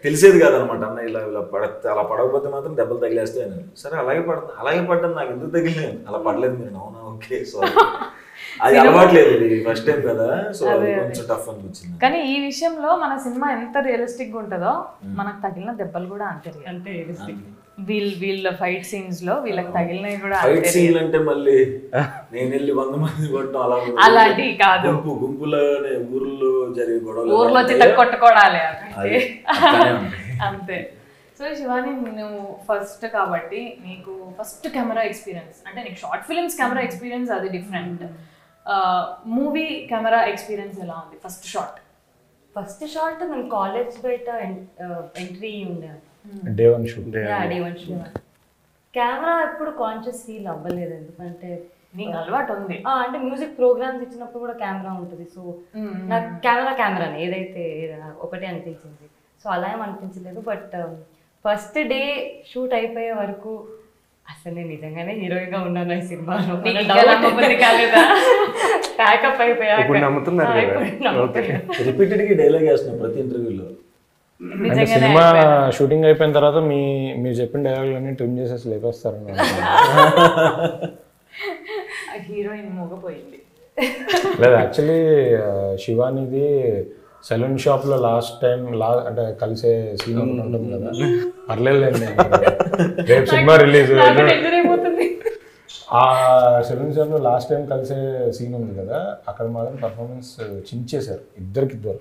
తెలిసేది కాదనమాట. అన్న ఇలా ఇలా అలా పడకపోతే మాత్రం దెబ్బలు తగిలేస్తాయి. సరే అలాగే పడ్డాను, నాకు ఎందుకు తగిలేదు, అలా పడలేదు మీరు, అవునా ఓకే సారీ. అది అలవాట్లేదు, ఫస్ట్ టైం కదా, సో కొంచెం టఫ్ అనిపించింది. కానీ ఈ విషయంలో మన సినిమా ఎంత రియలిస్టిక్ గా ఉంటుందో మనకు తగిలిన దెబ్బలు కూడా అంతే రియలిస్టిక్. వీళ్ళ ఫైట్ సీన్స్ లో వీళ్ళకి తగిలినవి కూడా ఫైట్ సీన్ అంటే మళ్ళీ నేను వెళ్ళి 100 మంది కొట్టడం అలాంటివి కాదు, గుంపులోనే ఊర్లో జరిగే గొడవలు, ఊర్లో చిత్త కొట్టుకోవడాలి అంతే. సో శివాని, నువ్వు ఫస్ట్ కాబట్టి నీకు ఫస్ట్ కెమెరా ఎక్స్పీరియన్స్ అంటే నీకు షార్ట్ ఫిల్మ్స్ కెమెరా ఎక్స్పీరియన్స్ అది డిఫరెంట్. మూవీ కెమెరా ఎక్స్పీరియన్స్ ఎలా ఉంది? ఫస్ట్ షాట్ నేను కాలేజ్ బయట ఎంట్రీ ఉండే, డే వన్ షూట్. కెమెరా ఎప్పుడు కాన్షియస్ ఫీల్ అవ్వలేదు, ఎందుకంటే నీకు అలవాటు ఉంది. అంటే మ్యూజిక్ ప్రోగ్రామ్స్ ఇచ్చినప్పుడు కూడా కెమెరా ఉంటుంది, సో నాకు కెమెరానే ఏదైతే ఒకటే అనిపించింది. సో అలా ఏం అనిపించలేదు. బట్ ఫస్ట్ డే షూట్ అయిపోయే వరకు అసలు నేను నిజంగానే హీరోయిన్గా ఉన్నాను ఈ సినిమాలో, ప్యాకప్ అయిపోయాక రిపీటెడ్గా డైలాగ్ వేస్తున్నాను ప్రతి ఇంటర్వ్యూలో. అంటే సినిమా షూటింగ్ అయిపోయిన తర్వాత మీరు చెప్పిన డైలాగులన్నీ ట్రిమ్ చేసేసి లేపేస్తారు. హీరోయిన్ మోగపోయింది. లేదు, యాక్చువల్లీ శివానిది సెలూన్ షాప్ లో లాస్ట్ టైం అంటే కలిసే సీన్ ఉంటుంది కదా, పర్లేదులేండి రేపు సినిమా రిలీజ్, ఆ సెలూన్ షాప్ లో లాస్ట్ టైం కలిసే సీన్ ఉంది కదా, అక్కడ మాత్రం పర్ఫార్మెన్స్ చించేశారు ఇద్దరికిద్దరు.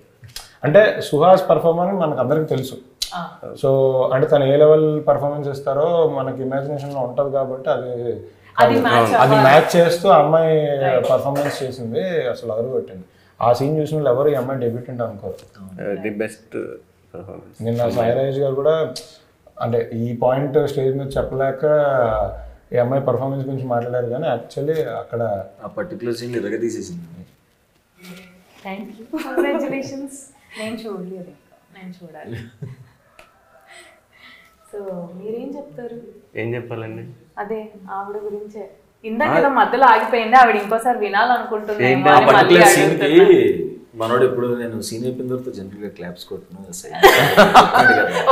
అంటే సుహాస్ పర్ఫార్మర్ మనకు అందరికి తెలుసు, సో అంటే తను ఏ లెవెల్ పర్ఫార్మెన్స్ ఇస్తారో మనకి ఇమాజినేషన్ లో ఉంటది కాబట్టి అది మ్యాచ్ చేస్తూ అమ్మాయి పర్ఫార్మెన్స్ చేసింది, అసలు అదరు పెట్టింది. ఆ సీన్ చూసిన వాళ్ళు ఎవరు ఈ అమ్మాయి డెబ్యూటెంట్ అనుకోరు. The best performance. నిన్న సాయిరాజ్ గారు కూడా అంటే ఈ పాయింట్ స్టేజ్ మీద చెప్పలేక ఈ అమ్మాయి పర్ఫార్మెన్స్ గురించి మాట్లాడారు, కానీ యాక్చువల్లీ అక్కడ ఆ పర్టికులర్ సీన్ ఇరగ తీసేసింది. Thank you, congratulations. నేను చూడలేదు, నేను చూడాలి. సో మీరేం చెప్తారు? ఏం చెప్పాలండి? అదే ఆవిడ గురించే ఇందాక మధ్యలో ఆగిపోయింది, ఆవిడ ఇంకోసారి వినాలనుకుంటుంది. మనోడు ఇప్పుడు నేను సీన్ అయిపోయిన తర్వాత జనరల్ గా క్లాప్స్ కొట్టిన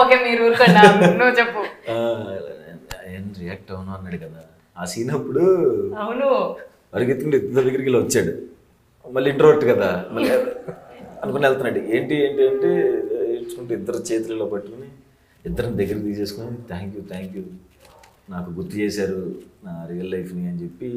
ఓకే మీరు ఊరుకోండి, నువ్వు చెప్పు. ఏం రియాక్ట్ అవును అన్నాడు కదా, ఆ సీన్ అప్పుడు అవును అడిగితే ఇద్దరు దగ్గరికి ఇలా వచ్చాడు, మళ్ళీ ఇంట్రోవర్ట్ కదా, మళ్ళీ అనుకుని వెళ్తున్నాడు. ఏంటి ఏంటి అంటే ఏడ్చుకుంటూ ఇద్దరు చేతులలో పట్టుకుని ఇద్దరిని దగ్గరికి తీసేసుకుని థ్యాంక్ యూ నాకు గుర్తు చేశారు నా రియల్ లైఫ్ని అని చెప్పి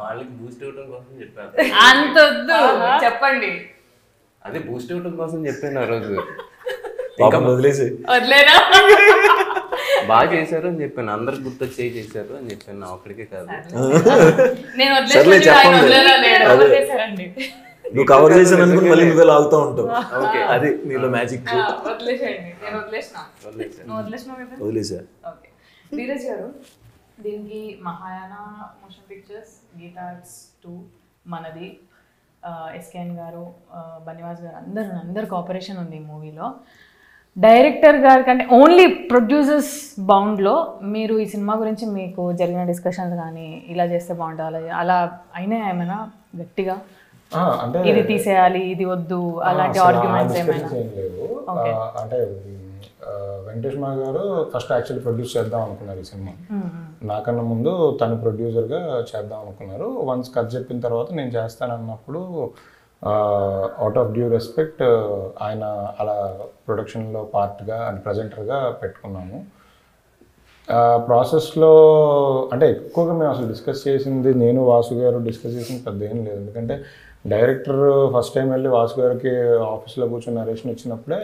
వాళ్ళకి బూస్ట్ ఇవ్వడం కోసం చెప్పారు. అంతొద్దు చెప్పండి, అదే బూస్ట్ ఇవ్వడం కోసం చెప్పాను ఆ రోజు. ఇంకా వదిలేసి వదిలేనా బాగా చేశారు అని చెప్పాను, అందరికి గుర్తొచ్చి చేశారు అని చెప్పాను, నా ఒక్కడికే కాదు. వదిలేసారండి, నువ్వు కవర్ చేసాను అనుకుని మళ్ళీ నువ్వు లాగుతూ ఉంటావు. అది నీలో మ్యాజిక్. వదిలేసా. ధీరజ్ గారు, దీనికి Mahayana motion pictures, Geetha arts 2, మనది, ఎస్కేఎన్ గారు, బన్నివాస్ గారు అందరు కోఆపరేషన్ ఉంది ఈ మూవీలో. డైరెక్టర్ గారి కంటే ఓన్లీ ప్రొడ్యూసర్స్ బౌండ్లో మీరు ఈ సినిమా గురించి మీకు జరిగిన డిస్కషన్స్ కానీ ఇలా చేస్తే బాగుంటుంది అలా అయినా ఏమైనా గట్టిగా ఇది తీసేయాలి ఇది వద్దు అలాంటి ఆర్గ్యుమెంట్స్ ఏమైనా? అంటే వెంకటేష్ మా గారు ఫస్ట్ యాక్చువల్లీ ప్రొడ్యూస్ చేద్దాం అనుకున్నారు ఈ సినిమా. నాకన్నా ముందు తను ప్రొడ్యూసర్గా చేద్దాం అనుకున్నారు. వన్స్ కథ చెప్పిన తర్వాత నేను చేస్తానన్నప్పుడు అవుట్ ఆఫ్ డ్యూ రెస్పెక్ట్ ఆయన అలా ప్రొడక్షన్లో పార్ట్గా అండ్ ప్రజెంటర్గా పెట్టుకున్నాము. ప్రాసెస్లో అంటే ఎక్కువగా మేము అసలు డిస్కస్ చేసింది, నేను వాసు గారు డిస్కస్ చేసింది పెద్ద ఏం లేదు. ఎందుకంటే డైరెక్టర్ ఫస్ట్ టైం వెళ్ళి వాసు గారికి ఆఫీస్లో కూర్చొని నరేషన్ ఇచ్చినప్పుడే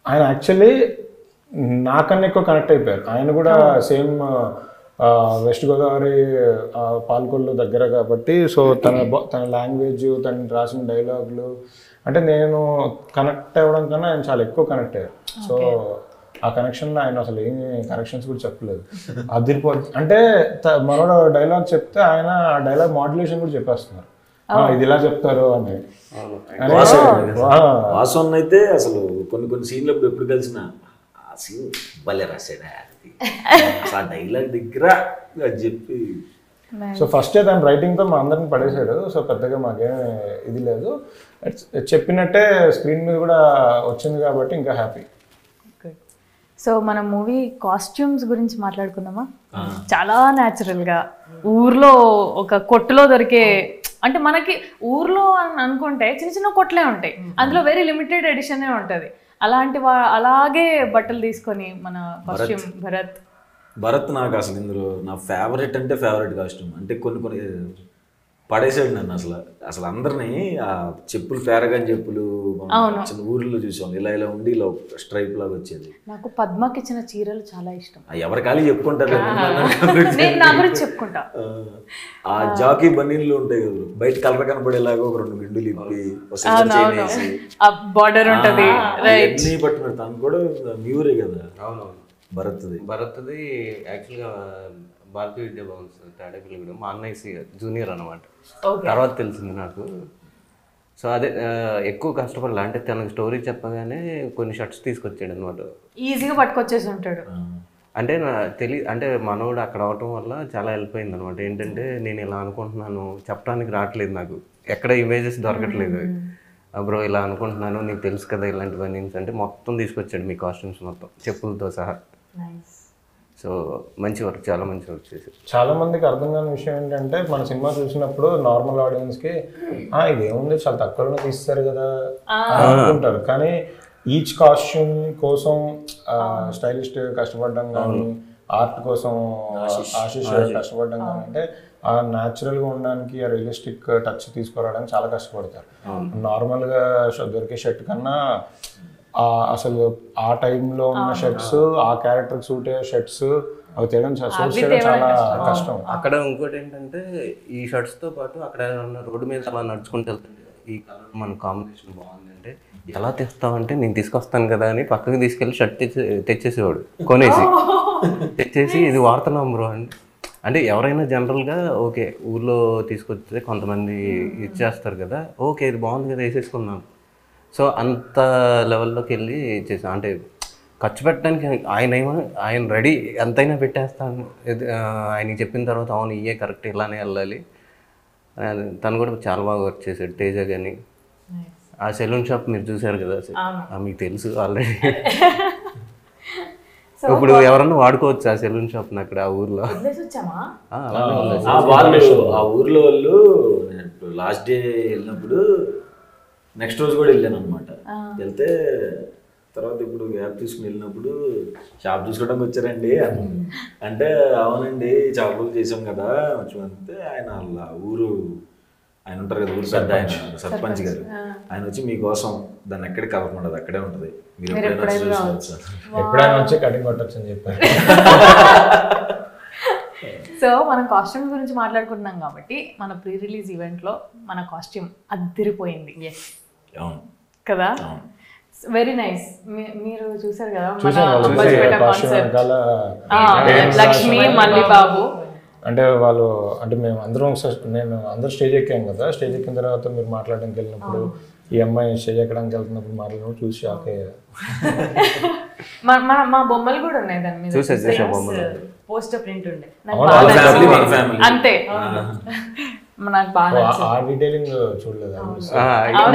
ఆయన యాక్చువల్లీ నాకన్నా ఎక్కువ కనెక్ట్ అయిపోయారు. ఆయన కూడా సేమ్ వెస్ట్ గోదావరి పాల్కొల్లు దగ్గర కాబట్టి సో తన లాంగ్వేజ్, తను రాసిన డైలాగులు అంటే నేను కనెక్ట్ అవ్వడం కన్నా ఆయన చాలా ఎక్కువ కనెక్ట్ అయ్యారు. సో ఆ కనెక్షన్లో ఆయన అసలు ఏమి కరెక్షన్స్ కూడా చెప్పలేదు. అదిరిపోతుంది అంటే మరో డైలాగ్ చెప్తే ఆయన ఆ డైలాగ్ మాడ్యులేషన్ కూడా చెప్పేస్తున్నారు, ఇది ఇలా చెప్తారు అని. వాసన్ అయితే అసలు కొన్ని సీన్లు ఎప్పుడు కలిసిన ఆ సీన్ భలే రాశాడా ఆ డైలాగ్ దగ్గర అది చెప్పి. సో ఫస్ట్ తను రైటింగ్తో మా అందరిని పడేశాడు. సో పెద్దగా మాకేం ఇది లేదు, చెప్పినట్టే స్క్రీన్ మీద కూడా వచ్చింది కాబట్టి ఇంకా హ్యాపీ. సో మన మూవీ కాస్ట్యూమ్స్ గురించి మాట్లాడుకుందామా? చాలా న్యాచురల్గా ఊర్లో ఒక కొట్టులో దొరికే, అంటే మనకి ఊర్లో అని అనుకుంటే చిన్న చిన్న కొట్లే ఉంటాయి, అందులో వెరీ లిమిటెడ్ ఎడిషనే ఉంటుంది. అలాంటి అలాగే బట్టలు తీసుకొని మన కాస్ట్యూమ్ భరత్ నాకు అసలు ఇందులో నా ఫేవరెట్ అంటే ఫేవరెట్ కాస్ట్యూమ్. అంటే కొన్ని పడేసాడు నన్ను అసలు అందరినీ. ఆ చెప్పులు పేరగాని చెప్పులు చిన్న ఊర్లో చూసాం, ఇలా ఉండి ఇలా స్ట్రైప్ లాగా వచ్చేది. నాకు పద్మకి ఇచ్చిన చీరలు చాలా ఇష్టం. ఎవరి ఖాళీ చెప్పుకుంటారు, చెప్పుకుంటా. ఆ జాకీ బన్నీలు ఉంటాయి కదా, బయట కలర్ కనపడేలాగా ఒక 2 మిండులు ఇప్పి బార్డర్ ఉంటది. అన్ని పట్టుకున్నారు. తను కూడా మ్యూరే కదా. అవునవును. భరత్ది యాక్చువల్గా భారతీయ విద్యా భవన్ తాడేపల్లి మా అన్నయ్య జూనియర్ అనమాట. తర్వాత తెలిసింది నాకు. సో అదే ఎక్కువ కష్టపడాలి అంటే తనకు స్టోరీ చెప్పగానే కొన్ని షర్ట్స్ తీసుకొచ్చాడు అనమాట. ఈజీగా పట్టుకొచ్చేసి ఉంటాడు. అంటే అంటే మనోడు అక్కడ అవటం వల్ల చాలా హెల్ప్ అయింది అనమాట. ఏంటంటే నేను ఇలా అనుకుంటున్నాను చెప్పడానికి రావట్లేదు, నాకు ఎక్కడ ఇమేజెస్ దొరకట్లేదు. బ్రో ఇలా అనుకుంటున్నాను, నీకు తెలుసు కదా ఇలాంటివన్నీ అంటే మొత్తం తీసుకొచ్చాడు మీ కాస్ట్యూమ్స్ మొత్తం చెప్పులతో సహా. సో మంచి వర్క్, చాలా మంచి వర్క్ చేశారు. చాలా మందికి అర్థం కాని విషయం ఏంటంటే మన సినిమా చూసినప్పుడు నార్మల్ ఆడియన్స్కి ఇదేముంది చాలా తక్కువలో తీస్తారు కదా అనుకుంటారు. కానీ ఈచ్ కాస్ట్యూమ్ కోసం స్టైలిస్ట్ కష్టపడడం కానీ, ఆర్ట్ కోసం ఆశీష్ కష్టపడడం కానీ, అంటే ఆ న్యాచురల్గా ఉండడానికి ఆ రియలిస్టిక్ టచ్ తీసుకురావడానికి చాలా కష్టపడతారు. నార్మల్గా దొరికే షర్ట్ కన్నా అసలు ఆ టైంలో ఉన్న షర్ట్స్, ఆ క్యారెక్టర్ సూట్ అయ్యే షర్ట్స్ అవి తేయడం చాలా కష్టం. అక్కడ ఇంకోటి ఏంటంటే ఈ షర్ట్స్తో పాటు అక్కడ రోడ్డు మీద అలా నడుచుకుంటూ వెళ్తుంటే ఈ కలర్ మన కాంబినేషన్ బాగుంది అంటే ఎలా తెస్తావంటే నేను తీసుకొస్తాను కదా అని పక్కకి తీసుకెళ్ళి షర్ట్ తెచ్చేసేవాడు, తెచ్చేసి ఇది వాడుతున్నాం బ్రో అంటే ఎవరైనా జనరల్గా ఓకే ఊర్లో తీసుకొస్తే కొంతమంది ఇచ్చేస్తారు కదా, ఓకే ఇది బాగుంది కదా వేసేసుకున్నాను. సో అంత లెవెల్లోకి వెళ్ళి చేసాం. అంటే ఖర్చు పెట్టడానికి ఆయన రెడీ ఎంతైనా పెట్టేస్తాను. ఆయనకి చెప్పిన తర్వాత అవును ఇయే కరెక్ట్ ఇలానే వెళ్ళాలి. తను కూడా చాలా బాగా వర్క్ చేశాడు. తేజ కానీ ఆ సెలూన్ షాప్ మీరు చూసారు కదా, మీకు తెలుసు ఆల్రెడీ. ఇప్పుడు ఎవరన్నా వాడుకోవచ్చు ఆ సెలూన్ షాప్ అక్కడ ఆ ఊర్లో. ఆ ఊర్లో వాళ్ళు లాస్ట్ డే వెళ్ళినప్పుడు నెక్స్ట్ రోజు కూడా వెళ్ళాను అనమాట. వెళ్తే తర్వాత ఇప్పుడు గ్యాప్ తీసుకుని వెళ్ళినప్పుడు షాప్ చూసుకోవడానికి వచ్చారండి అంటే అవునండి చాలా రోజులు చేసాం కదా అంటే ఆయన వాళ్ళ ఊరు ఆయన ఉంటారు కదా, ఊరు పెద్ద ఆయన సర్పంచ్ గారు, ఆయన వచ్చి మీకోసం దాన్ని ఎక్కడికి కలపమండదు అక్కడే ఉంటుంది, మీరు ఎప్పుడైనా వచ్చి కటింగ్ కొట్టచ్చు అని చెప్పారు. సో మనం కాస్ట్యూమ్ గురించి మాట్లాడుకుంటున్నాం కాబట్టి మన ప్రీ రిలీజ్ ఈవెంట్లో మన కాస్ట్యూమ్ అదిరిపోయింది కదా, వెరీ నైస్. మీరు చూసారు కదా లక్ష్మి మల్లి బాబు అంటే వాళ్ళు అంటే మేము అందరం నేను అందరూ స్టేజ్ ఎక్కాం కదా, స్టేజ్ ఎక్కిన తర్వాత మీరు మాట్లాడడానికి వెళ్ళినప్పుడు ఈ అమ్మాయి స్టేజ్ ఎక్కడానికి వెళ్తున్నప్పుడు మాట్లాడినప్పుడు చూసి షాక్ అయ్యారు. మా బొమ్మలు కూడా ఉన్నాయి దాని మీద, పోస్టర్ ప్రింట్ ఉండే అంతే. నాకు బాగా ఆ డీటెయిలింగ్ చూడలేదు.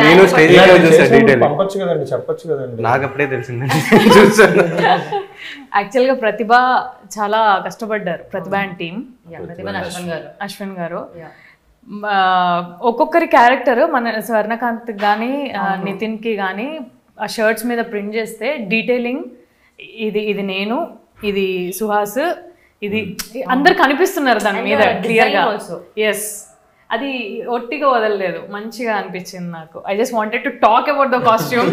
నేను స్టేజ్ చూసాను డీటెయిల్. పంపొచ్చు కదండి, చెప్పొచ్చు కదండి. నాకు అప్పుడే తెలిసిందండి చూసాను. యాక్చువల్గా ప్రతిభ చాలా కష్టపడ్డారు, ప్రతిభ అండ్ టీమ్. అశ్విన్ గారు ఒక్కొక్కరి క్యారెక్టర్ మన స్వర్ణకాంత్ కానీ నితిన్కి కానీ ఆ షర్ట్స్ మీద ప్రింట్ చేస్తే డీటెయిలింగ్ ఇది నేను, ఇది సుహాస్, ఇది అందరు కనిపిస్తున్నారు దాని మీద క్లియర్గా. ఎస్, అది ఒట్టిగా వదలలేదు, మంచిగా అనిపించింది నాకు. I just wanted to talk about the costume.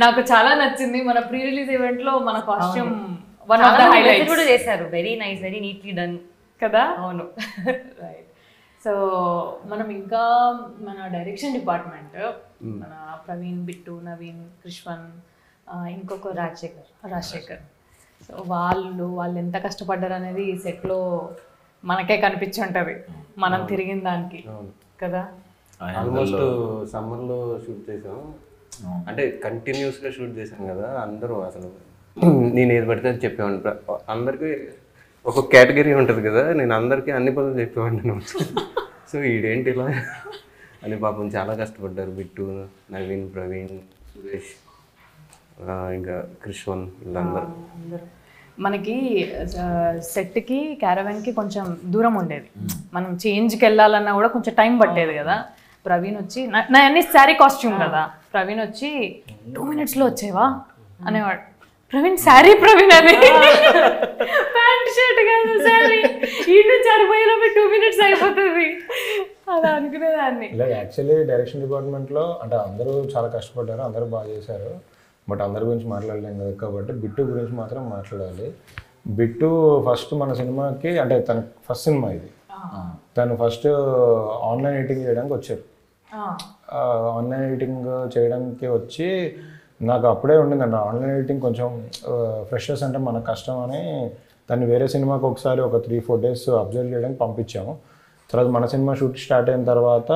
నాకు చాలా నచ్చింది. మన ప్రీ రిలీజ్ ఈవెంట్ లో మన costume one of the highlights కూడా చేశారు. Very nice, very neatly done కదా. అవును. రైట్. సో మనం ఇంకా మన డైరెక్షన్ డిపార్ట్మెంట్, మన ప్రవీణ్, బిట్టు, నవీన్, కృష్వన్, ఇంకొక రాజశేఖర్. సో వాళ్ళు ఎంత కష్టపడ్డారు అనేది ఈ సెట్లో మనకే కనిపించుంటది, మనం తిరిగిన దానికి కదా. ఆల్మోస్ట్ సమ్మర్లో షూట్ చేసాం, అంటే కంటిన్యూస్గా షూట్ చేసాం కదా. అందరూ అసలు నేను ఏది పడితే అది చెప్పేవాడిని. అందరికీ ఒక కేటగిరీ ఉంటుంది కదా, నేను అందరికీ అన్ని పనులు చెప్పేవాడిని. సో ఈడేంటి ఇలా అని పాపం చాలా కష్టపడ్డారు. బిట్టు, నవీన్, ప్రవీణ్, సురేష్, ఇంకా కృష్వన్, వీళ్ళందరూ. మనకి సెట్కి క్యారవాన్కి కొంచెం దూరం ఉండేది, మనం చేంజ్కి వెళ్ళాలన్నా కూడా కొంచెం టైం పట్టేది కదా. ప్రవీణ్ వచ్చి నా అన్ని శారీ కాస్ట్యూమ్ కదా, ప్రవీణ్ వచ్చి 2 minutesలో వచ్చేవా అనేవాడు. ప్రవీణ్ శారీ, ప్రవీణ్ అది ప్యాంట్ షర్ట్ కాదు శారీ, ఈ నుంచి అరిపోయేలోపు 2 minutes అయిపోతుంది అలా అనుకునేదాన్ని. ఇలా యాక్చువల్లీ డైరెక్షన్ డిపార్ట్మెంట్లో అంటే అందరూ చాలా కష్టపడ్డారు, అందరూ బాగా చేశారు. బట్ అందరి గురించి మాట్లాడలేం కదా, కాబట్టి బిట్టు గురించి మాత్రం మాట్లాడాలి. బిట్టు ఫస్ట్ మన సినిమాకి, అంటే తన ఫస్ట్ సినిమా ఇది, తను ఫస్ట్ ఆన్లైన్ ఎడిటింగ్ చేయడానికి వచ్చారు. ఆన్లైన్ ఎడిటింగ్ చేయడానికి వచ్చి నాకు అప్పుడే ఉండిందండి ఆన్లైన్ ఎడిటింగ్ కొంచెం ఫ్రెషర్స్ అంటే మనకు కష్టం అని దాన్ని వేరే సినిమాకి ఒకసారి ఒక 3-4 days అబ్జర్వ్ చేయడానికి పంపించాము. తర్వాత మన సినిమా షూట్ స్టార్ట్ అయిన తర్వాత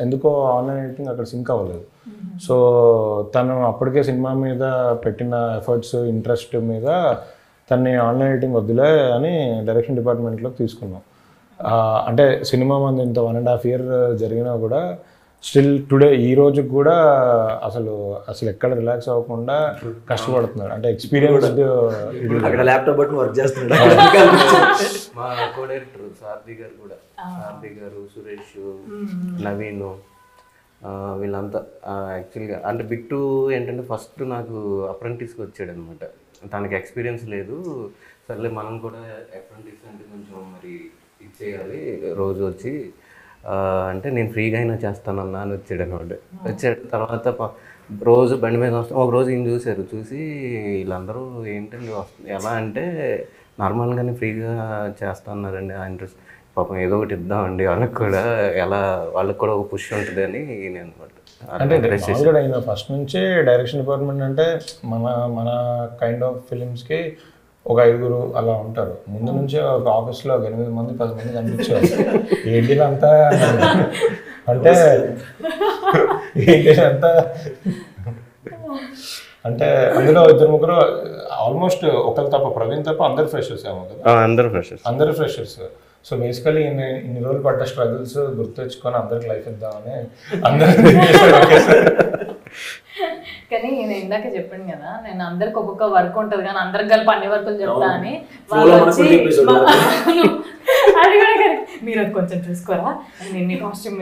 ఎందుకో ఆన్లైన్ ఎడిటింగ్ అక్కడ సింక్ అవ్వలేదు. సో తను అప్పటికే సినిమా మీద పెట్టిన ఎఫర్ట్స్, ఇంట్రెస్ట్ మీద తన్ని ఆన్లైన్ ఎడిటింగ్ వద్దులే అని డైరెక్షన్ డిపార్ట్మెంట్లోకి తీసుకున్నాం. అంటే సినిమా మంది ఇంత 1.5 year జరిగినా కూడా స్టిల్ టుడే ఈ రోజుకి కూడా అసలు ఎక్కడ రిలాక్స్ అవ్వకుండా కష్టపడుతున్నాడు. అంటే ఎక్స్పీరియన్స్డ్ అక్కడ ల్యాప్టాప్ బట్టి వర్క్ చేస్తున్నాడు. మా కో డైరెక్టర్ సారథి గారు కూడా, సారథి గారు, సురేష్, నవీన్, వీళ్ళంతా యాక్చువల్గా. అంటే బిట్టు ఏంటంటే ఫస్ట్ నాకు అప్రెంటిస్కి వచ్చాడు అనమాట. తనకి ఎక్స్పీరియన్స్ లేదు, సర్లే మనం కూడా అప్రెంటిస్ అంటే కొంచెం మరి ఇచ్చేయాలి రోజు వచ్చి అంటే నేను ఫ్రీగా అయినా చేస్తానన్నా అని వచ్చాడు అనమాట. వచ్చాడు తర్వాత రోజు బండి మీద వస్తాం. ఒక రోజు ఈయన చూశారు, చూసి వీళ్ళందరూ ఏంటండి వస్తుంది ఎలా అంటే నార్మల్గానే ఫ్రీగా చేస్తాన్నారండి ఆ ఇంట్రెస్ట్, పాపం ఏదో ఒకటి ఇద్దామండి వాళ్ళకి కూడా, ఎలా వాళ్ళకి కూడా ఒక పుష్ ఉంటుంది అని నేను అనమాట. అంటే ఆయన ఫస్ట్ నుంచి డైరెక్షన్ డిపార్ట్మెంట్ అంటే మన కైండ్ ఆఫ్ ఫిలిమ్స్కి ఒక 5 అలా ఉంటారు. ముందు నుంచి ఒక ఆఫీస్లో ఒక 8 మంది 10 మంది కనిపించారు. ఏంటిదంతా అంటే ఏంటిదంతా అంటే అందులో 2-3 ఆల్మోస్ట్ ఒకరు తప్ప, ప్రవీణ్ తప్ప అందరు ఫ్రెషర్స్ ఏమో కదా. అందరు ఫ్రెషర్స్. సో బేసికలీ ఇన్ని రోజులు పడ్డ స్ట్రగుల్స్ గుర్తు తెచ్చుకొని అందరికి లైఫ్ ఇద్దామని అందరూ. కానీ నేను ఇందాక చెప్పాను కదా, నేను అందరికి ఒక్కొక్క వర్క్ ఉంటుంది కానీ అందరికి కలిపి అన్ని వర్కులు చెప్తా అని. వాళ్ళు వచ్చి అది కూడా మీరు అది కొంచెం చూసుకోరా, నేను కాస్ట్యూమ్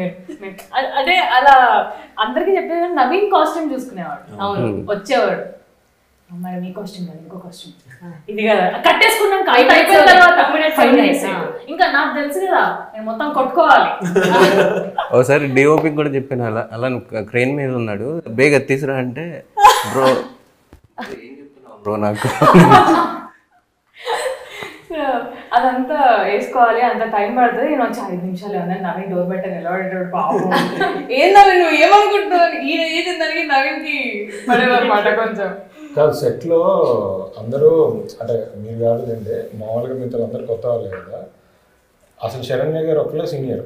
అంటే అలా అందరికి చెప్పేది. నవీన్ కాస్ట్యూమ్ చూసుకునేవాడు, అవును వచ్చేవాడు, మేడం ఈ కాస్ట్యూమ్ కదా, ఇంకో కాస్ట్యూమ్ ఇది కదా, కట్టేసుకున్నాక అయిపోయిన తర్వాత ఇంకా నాకు తెలుసు కదా నేను మొత్తం కొట్టుకోవాలి. ఒకసారి డిఓపి కూడా చెప్పాను అలా క్రెయిన్ మీద ఉన్నాడు, బేగా తీసురా అంటే బ్రో ఏం చెప్తున్నావు బ్రో నాకు. అదంతా వేసుకోవాలి, అంత టైం పడుతుంది. నేను వచ్చి 5 నిమిషాలు అన్నాను. నవీన్ డోర్ బయట నిలబడేటాడు, పాపం ఏందని నువ్వు ఏమనుకుంటున్నావు, ఈయన ఏది దానికి నవీన్కి పడేదన్నమాట కొంచెం. కాదు సెట్లో అందరూ అంటే మీరు కాదులేండి, మామూలుగా మిగతా అందరు కొత్త వాళ్ళే కదా. అసలు శరణ్య గారు ఒకళ్ళే సీనియర్.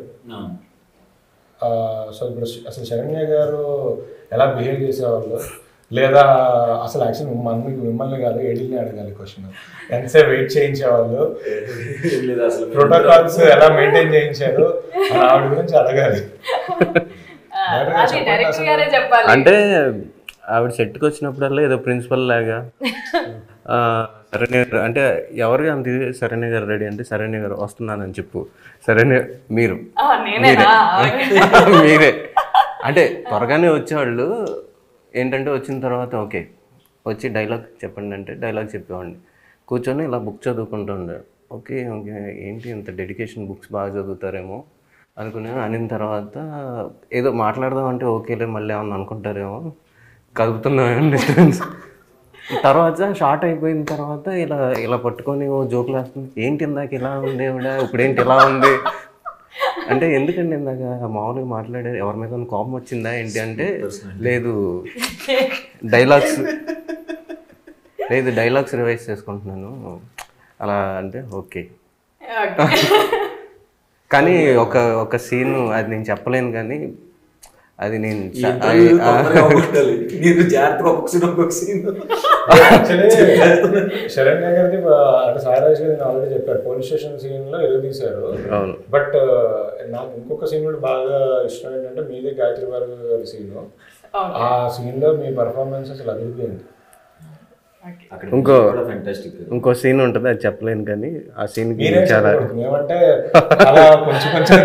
సో ఇప్పుడు అసలు శరణ్య గారు ఎలా బిహేవ్ చేసేవాళ్ళు, లేదా అసలు యాక్చువల్ మిమ్మల్ని కాదు ఎడిల్ని అడగాలి క్వశ్చన్, ఎంతసేపు వెయిట్ చేయించేవాళ్ళు, ప్రోటోకాల్స్ ఎలా మెయింటైన్ చేయించారు ఆవిడ గురించి అడగాలి. అది డైరెక్టర్ గారే చెప్పాలి. అంటే ఆవిడ సెట్కి వచ్చినప్పుడల్లా ఏదో ప్రిన్సిపల్ లాగా సరేనే అంటే ఎవరికి అంత సరేనే గారు రెడీ అంటే సరేనే గారు వస్తున్నానని చెప్పు, సరేనే మీరు మీరే అంటే త్వరగానే వచ్చేవాళ్ళు. ఏంటంటే వచ్చిన తర్వాత ఓకే వచ్చి డైలాగ్ చెప్పండి అంటే డైలాగ్ చెప్పేవాడిని, కూర్చొని ఇలా బుక్ చదువుకుంటూ ఉండే. ఓకే ఓకే ఏంటి ఇంత డెడికేషన్, బుక్స్ బాగా చదువుతారేమో అనుకున్నాను. అనిన తర్వాత ఏదో మాట్లాడదాం అంటే ఓకేలే మళ్ళీ ఏమన్నా అనుకుంటారేమో కదుపుతున్నాం డిస్టెన్స్. తర్వాత షార్ట్ అయిపోయిన తర్వాత ఇలా ఇలా పట్టుకొని ఓ జోకులు వేస్తుంది, ఏంటి ఇందాక ఇలా ఉంది ఆవిడ ఇప్పుడేంటి ఇలా ఉంది అంటే ఎందుకండి ఇందాక మామూలుగా మాట్లాడారు ఎవరి మీద కోపం వచ్చిందా ఏంటి అంటే లేదు డైలాగ్స్ రివైజ్ చేసుకుంటున్నాను అలా అంటే ఓకే. కానీ ఒక సీన్ అది నేను చెప్పలేను కానీ అది నేను శరణ్య గారిది అంటే సాయిరాజ్ గారి ఆల్రెడీ చెప్పారు పోలీస్ స్టేషన్ సీన్ లో ఎదురు తీశారు. బట్ నాకు ఇంకొక సీన్ కూడా బాగా ఇష్టం ఏంటంటే మీదే గాయత్రి గారి సీన్. ఆ సీన్ లో మీ పర్ఫార్మెన్స్ అసలు అదిరిపోయింది. ఇంకో సీన్ ఉంటుంది అది చెప్పలేను కానీ ఆ సీన్ చాలా ఏమంటే కొంచెం కొంచెం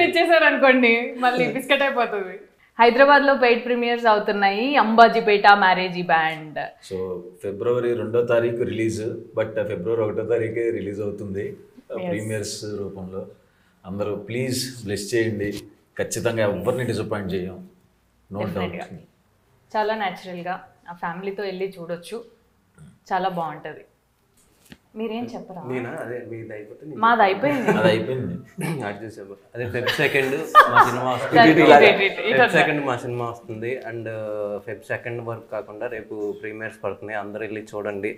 ఇచ్చేసారు అనుకోండి మళ్ళీ బిస్కెట్ అయిపోతుంది. హైదరాబాద్ లో పెయిడ్ ప్రీమియర్స్ అవుతున్నాయి Ambajipeta marriage band. So February 2వ తారీఖు రిలీజ్, బట్ ఫిబ్రవరి 1వ తారీఖే రిలీజ్ అవుతుంది ప్రీమియర్స్ రూపంలో. అందరూ ప్లీజ్ బ్లెస్ చేయండి, ఖచ్చితంగా ఎవరిని డిసప్పాయింట్ చేయం. చాలా న్యాచురల్గా ఆ ఫ్యామిలీతో వెళ్ళి చూడొచ్చు, చాలా బాగుంటుంది. మీరేం చెప్పరా? మాది అయిపోయింది. అదే ఫెబ్ సెకండ్ మా సినిమా వస్తుంది అండ్ ఫెబ్ సెకండ్ వరకు కాకుండా రేపు ప్రీమియర్స్ పడుతున్నాయి. అందరు వెళ్ళి చూడండి,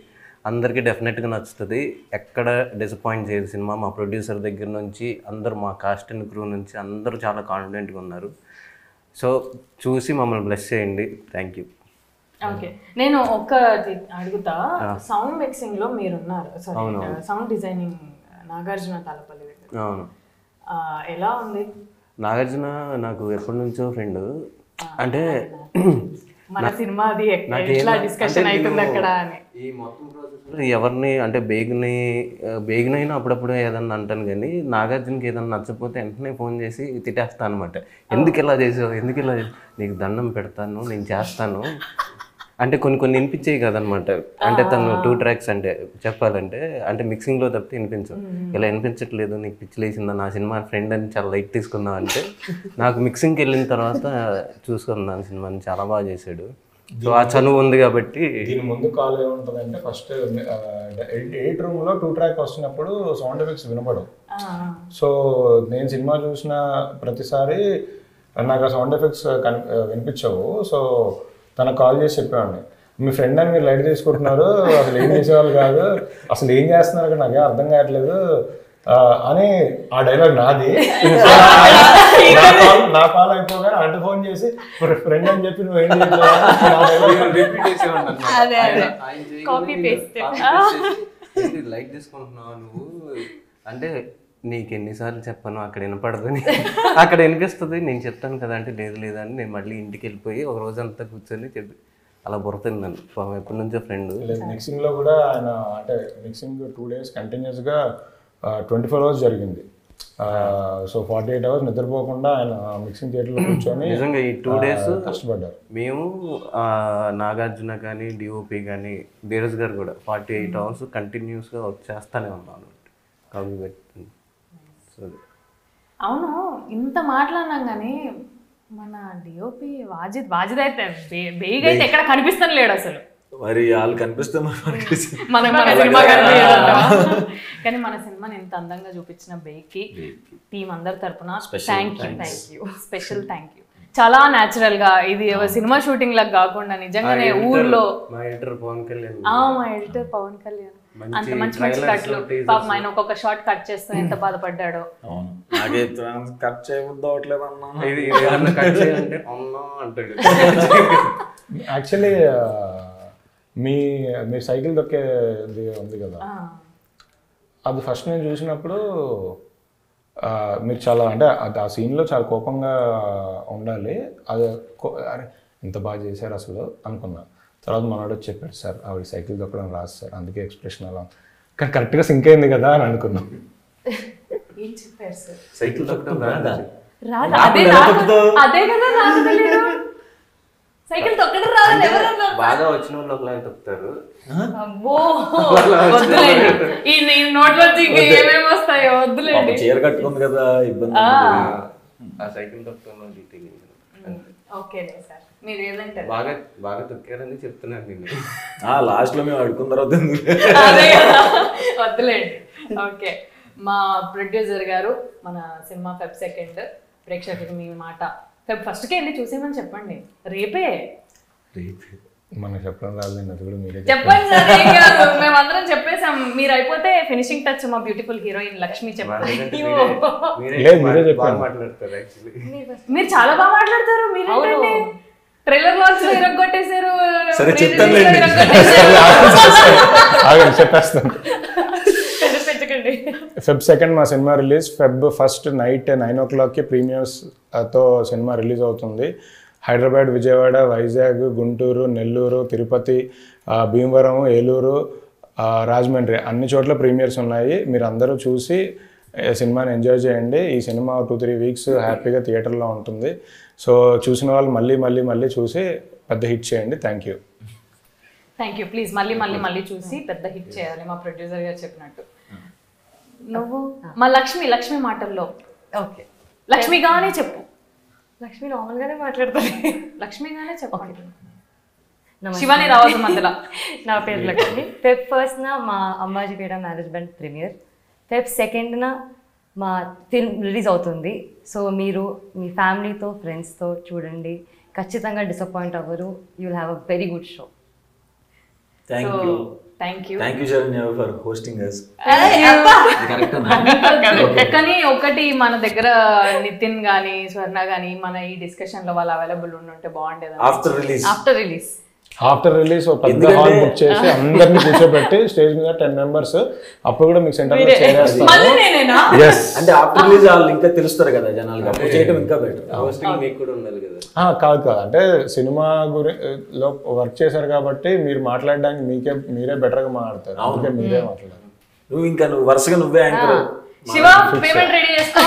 అందరికీ డెఫినెట్గా నచ్చుతుంది. ఎక్కడ డిసప్పాయింట్ చేయదు సినిమా. మా ప్రొడ్యూసర్ దగ్గర నుంచి అందరూ, మా కాస్ట్ అండ్ క్రూ నుంచి అందరూ చాలా కాన్ఫిడెంట్గా ఉన్నారు. సో చూసి మమ్మల్ని బ్లెస్ చేయండి. Thank you. ఓకే, నేను ఒక్కటి అడుగుతా. సౌండ్ మిక్సింగ్ లో మీరున్నారు, sorry sound designing Nagarjuna Talapalli దగ్గర. అవును, ఎలా ఉంది? నాగార్జున నాకు ఎప్పటి నుంచో ఫ్రెండ్. అంటే మన సినిమాది ఎట్లా డిస్కషన్ అవుతుంది అక్కడ అని. ఈ మొత్తం ప్రాసెస్లో ఎవరిని అంటే బేగినైనా అప్పుడప్పుడు ఏదన్నా అంటాను కానీ నాగార్జునకి ఏదన్నా నచ్చకపోతే వెంటనే ఫోన్ చేసి తిట్టేస్తాను అనమాట. ఎందుకు ఇలా చేసావు, నీకు దండం పెడతాను, నేను చేస్తాను అంటే కొన్ని వినిపించేవి కదనమాట. అంటే తను 2 tracks అంటే చెప్పాలంటే అంటే మిక్సింగ్లో తప్పితే వినిపించవు. ఇలా వినిపించట్లేదు, నీకు పిచ్చిలేసిందా, నా సినిమా ఫ్రెండ్ అని చాలా లైట్ తీసుకున్నావు అంటే నాకు మిక్సింగ్కి వెళ్ళిన తర్వాత చూసుకున్నాను సినిమాని, చాలా బాగా చేశాడు. సో ఆ చనువు ఉంది కాబట్టి. దీని ముందు కాల్ ఏముంటుందంటే ఫస్ట్ 8 రూమ్లో 2 track వస్తున్నప్పుడు సౌండ్ ఎఫెక్ట్స్ వినపడవు. సో నేను సినిమా చూసిన ప్రతిసారి నాకు ఆ సౌండ్ ఎఫెక్ట్స్ వినిపించవు. సో తనకు కాల్ చేసి చెప్పేవాడిని, మీ ఫ్రెండ్ అని మీరు లైట్ తీసుకుంటున్నారు, అసలు ఏం చేసేవాళ్ళు కాదు, అసలు ఏం చేస్తున్నారు నాకే అర్థం కావట్లేదు అని. ఆ డైలాగ్ నాది. నా కాల్ అయిపోగానే అంటే ఫోన్ చేసి ఫ్రెండ్ అని చెప్పి నువ్వు ఏం లైట్ తీసుకుంటున్నావు నువ్వు అంటే నీకు ఎన్నిసార్లు చెప్పాను అక్కడ వినపడదని, అక్కడ వినిపిస్తుంది, నేను చెప్తాను కదా అంటే లేదు అని నేను మళ్ళీ ఇంటికి వెళ్ళిపోయి ఒక రోజంతా కూర్చొని చెప్పి అలా బుర్రతుంది నన్ను. ఎప్పటి నుంచో ఫ్రెండ్. మిక్సింగ్లో కూడా ఆయన అంటే మిక్సింగ్ 2 days కంటిన్యూస్గా 24 hours జరిగింది. సో 48 hours నిద్రపోకుండా ఆయన మిక్సింగ్ థియేటర్లో కూర్చొని నిజంగా ఈ 2 days కష్టపడ్డారు. మేము నాగార్జున కానీ డిఓపి కానీ ధీరజ్ గారు కూడా 48 hours కంటిన్యూస్గా వర్క్ చేస్తూనే ఉన్నాను కాపీ పెట్టి. అవును, ఇంత మాట్లాడినాం కానీ మన డిఓపి వాజిద్ అయితే బేగ్ అయితే ఎక్కడ కనిపిస్తాను లేడు అసలు. మరి వాళ్ళు కనిపిస్తే మన సినిమా కానీ మన సినిమాని ఎంత అందంగా చూపించిన బేగ్కి టీం అందరి తరపున thank you, special thank you. చాలా న్యాచురల్ గా, ఇది సినిమా షూటింగ్ లాగా కాకుండా నిజంగానే ఊర్లో. మా ఎడిటర్ పవన్ కళ్యాణ్ అంత మంచి మంచి కట్లు పాపం ఆయన ఒక్కొక్క షార్ట్ కట్ చేస్తూ ఎంత బాధపడ్డాడో. అవును, నాకే కట్ చేయబుద్ధి అవట్లేదు అన్నా. అంటే అన్నా అంటాడు. యాక్చువల్లీ మీ సైకిల్ దొక్కేది ఉంది కదా, అది ఫస్ట్ నేను చూసినప్పుడు మీరు చాలా అంటే ఆ సీన్లో చాలా కోపంగా ఉండాలి. అది అరే ఎంత బాగా చేశారు అసలు అనుకున్నా. తర్వాత మనోడు చెప్పాడు, సార్ ఆవిడ సైకిల్ దొక్కడం రాదు సార్, అందుకే ఎక్స్ప్రెషన్ అలా, కానీ కరెక్ట్గా సింక్ అయింది కదా అని అనుకున్నాం. ఏం చెప్పారు సార్? సైకిల్ తొక్కడం రాదా? అదే కదా నాకు తెలియదు. సైకిల్ తొక్కడం రాదని ఎవరు అన్నారు? బాగా వచ్చిన వాళ్ళు ఒకలాగా తొక్కుతారు. అబ్బో వద్దులేండి, ఈ నోట్లోంచి ఏమేమి వస్తాయో వద్దులేండి. చీర కట్టుకుంది కదా ఇబ్బంది. ఆ సైకిల్ తొక్కడంలో డీటెయిల్ ఓకేనే సార్, మీరు ఏదంటే బాగా బాగా తొక్కారని చెప్తున్నాను నేను. లాస్ట్ లో మేము అడుకున్న తర్వాత అదే కదా, వద్దులేండి. ఓకే, మా ప్రొడ్యూసర్ గారు మన సినిమా ఫెబ్ 2 ప్రేక్షకులకు మీ మాట ఫెబ్ 1కే వెళ్ళి చూసేమని చెప్పండి. రేపే మనకు చెప్పడం రాలేదు, అది కూడా మీరే చెప్పండి సార్. ఏం కాదు, మేమందరం చెప్పేసాం. మీరు అయిపోతే ఫినిషింగ్ టచ్ మా బ్యూటిఫుల్ హీరోయిన్ లక్ష్మి చెప్పారు. మాట్లాడతారు యాక్చువల్లీ. మీరు చాలా బాగా మాట్లాడతారు. మీరు ట్రైలర్ లాంచ్ లో ఇరగొట్టేశారు. సరే చెప్తానులేండి. చెప్పేస్తాను. ఫెబ్ 2 మా సినిమా రిలీజ్. ఫెబ్ 1 నైట్ 9 o'clockకి ప్రీమియర్స్తో సినిమా రిలీజ్ అవుతుంది. హైదరాబాద్, విజయవాడ, వైజాగ్, గుంటూరు, నెల్లూరు, తిరుపతి, భీమవరం, ఏలూరు, రాజమండ్రి అన్ని చోట్ల ప్రీమియర్స్ ఉన్నాయి. మీరు అందరూ చూసి సినిమాని ఎంజాయ్ చేయండి. ఈ సినిమా 2-3 weeks హ్యాపీగా థియేటర్లో ఉంటుంది. సో చూసిన వాళ్ళు మళ్ళీ మళ్ళీ మళ్ళీ చూసి పెద్ద హిట్ చేయండి. Thank you. ప్లీజ్ మళ్ళీ మళ్ళీ మళ్ళీ చూసి పెద్ద హిట్ చేయాలి మా ప్రొడ్యూసర్ గారు చెప్పినట్టు. నువ్వు మా లక్ష్మి మాటల్లో ఓకే, లక్ష్మిగానే చెప్పు. లక్ష్మి నార్మల్ గానే మాట్లాడుతుంది. లక్ష్మిగానే చెప్పండి, శివాని రావద్దు మధ్యలో. నా పేరు లక్ష్మి. ఫెబ్ 1 మా అంబాజీపేట మేనేజ్మెంట్ ప్రీమియర్. ఫెబ్ 2 మా ఫిల్మ్ రిలీజ్ అవుతుంది. సో మీరు మీ ఫ్యామిలీతో ఫ్రెండ్స్తో చూడండి, ఖచ్చితంగా డిసప్పాయింట్ అవ్వరు. You will have a very good show. Thank you Saranya for hosting us. కానీ ఒకటి మన దగ్గర నితిన్ గానీ స్వర్ణ గానీ మన ఈ డిస్కషన్ లో వాళ్ళు అవైలబుల్ ఉంటే బాగుండేది. ఆఫ్టర్ రిలీజ్ ఆఫ్టర్ రిలీజ్ ఒక పెద్ద హాల్ బుక్ చేసి అందరిని కూర్చోబెట్టి స్టేజ్ మీద 10 members అప్పుడు కూడా మీకు సెంటర్ లో చేరేస్తాం. అంటే ఆఫ్టర్ రిలీజ్ వాళ్ళు ఇంకా తెలుస్తారు కదా జనాలకి, అప్పుడు చేయడం ఇంకా బెటర్. హోస్టింగ్ మీకు కూడా ఉండాలి కదా. కాదు అంటే సినిమా లో వర్క్ చేశారు కాబట్టి మీరు మాట్లాడడానికి మీరే బెటర్ గా మాట్లాడతారు. అందుకే మీరే మాట్లాడారు. నువ్వు వరుసగా నువ్వే యాంకర్. శివ పేమెంట్ రెడీ చేసుకో.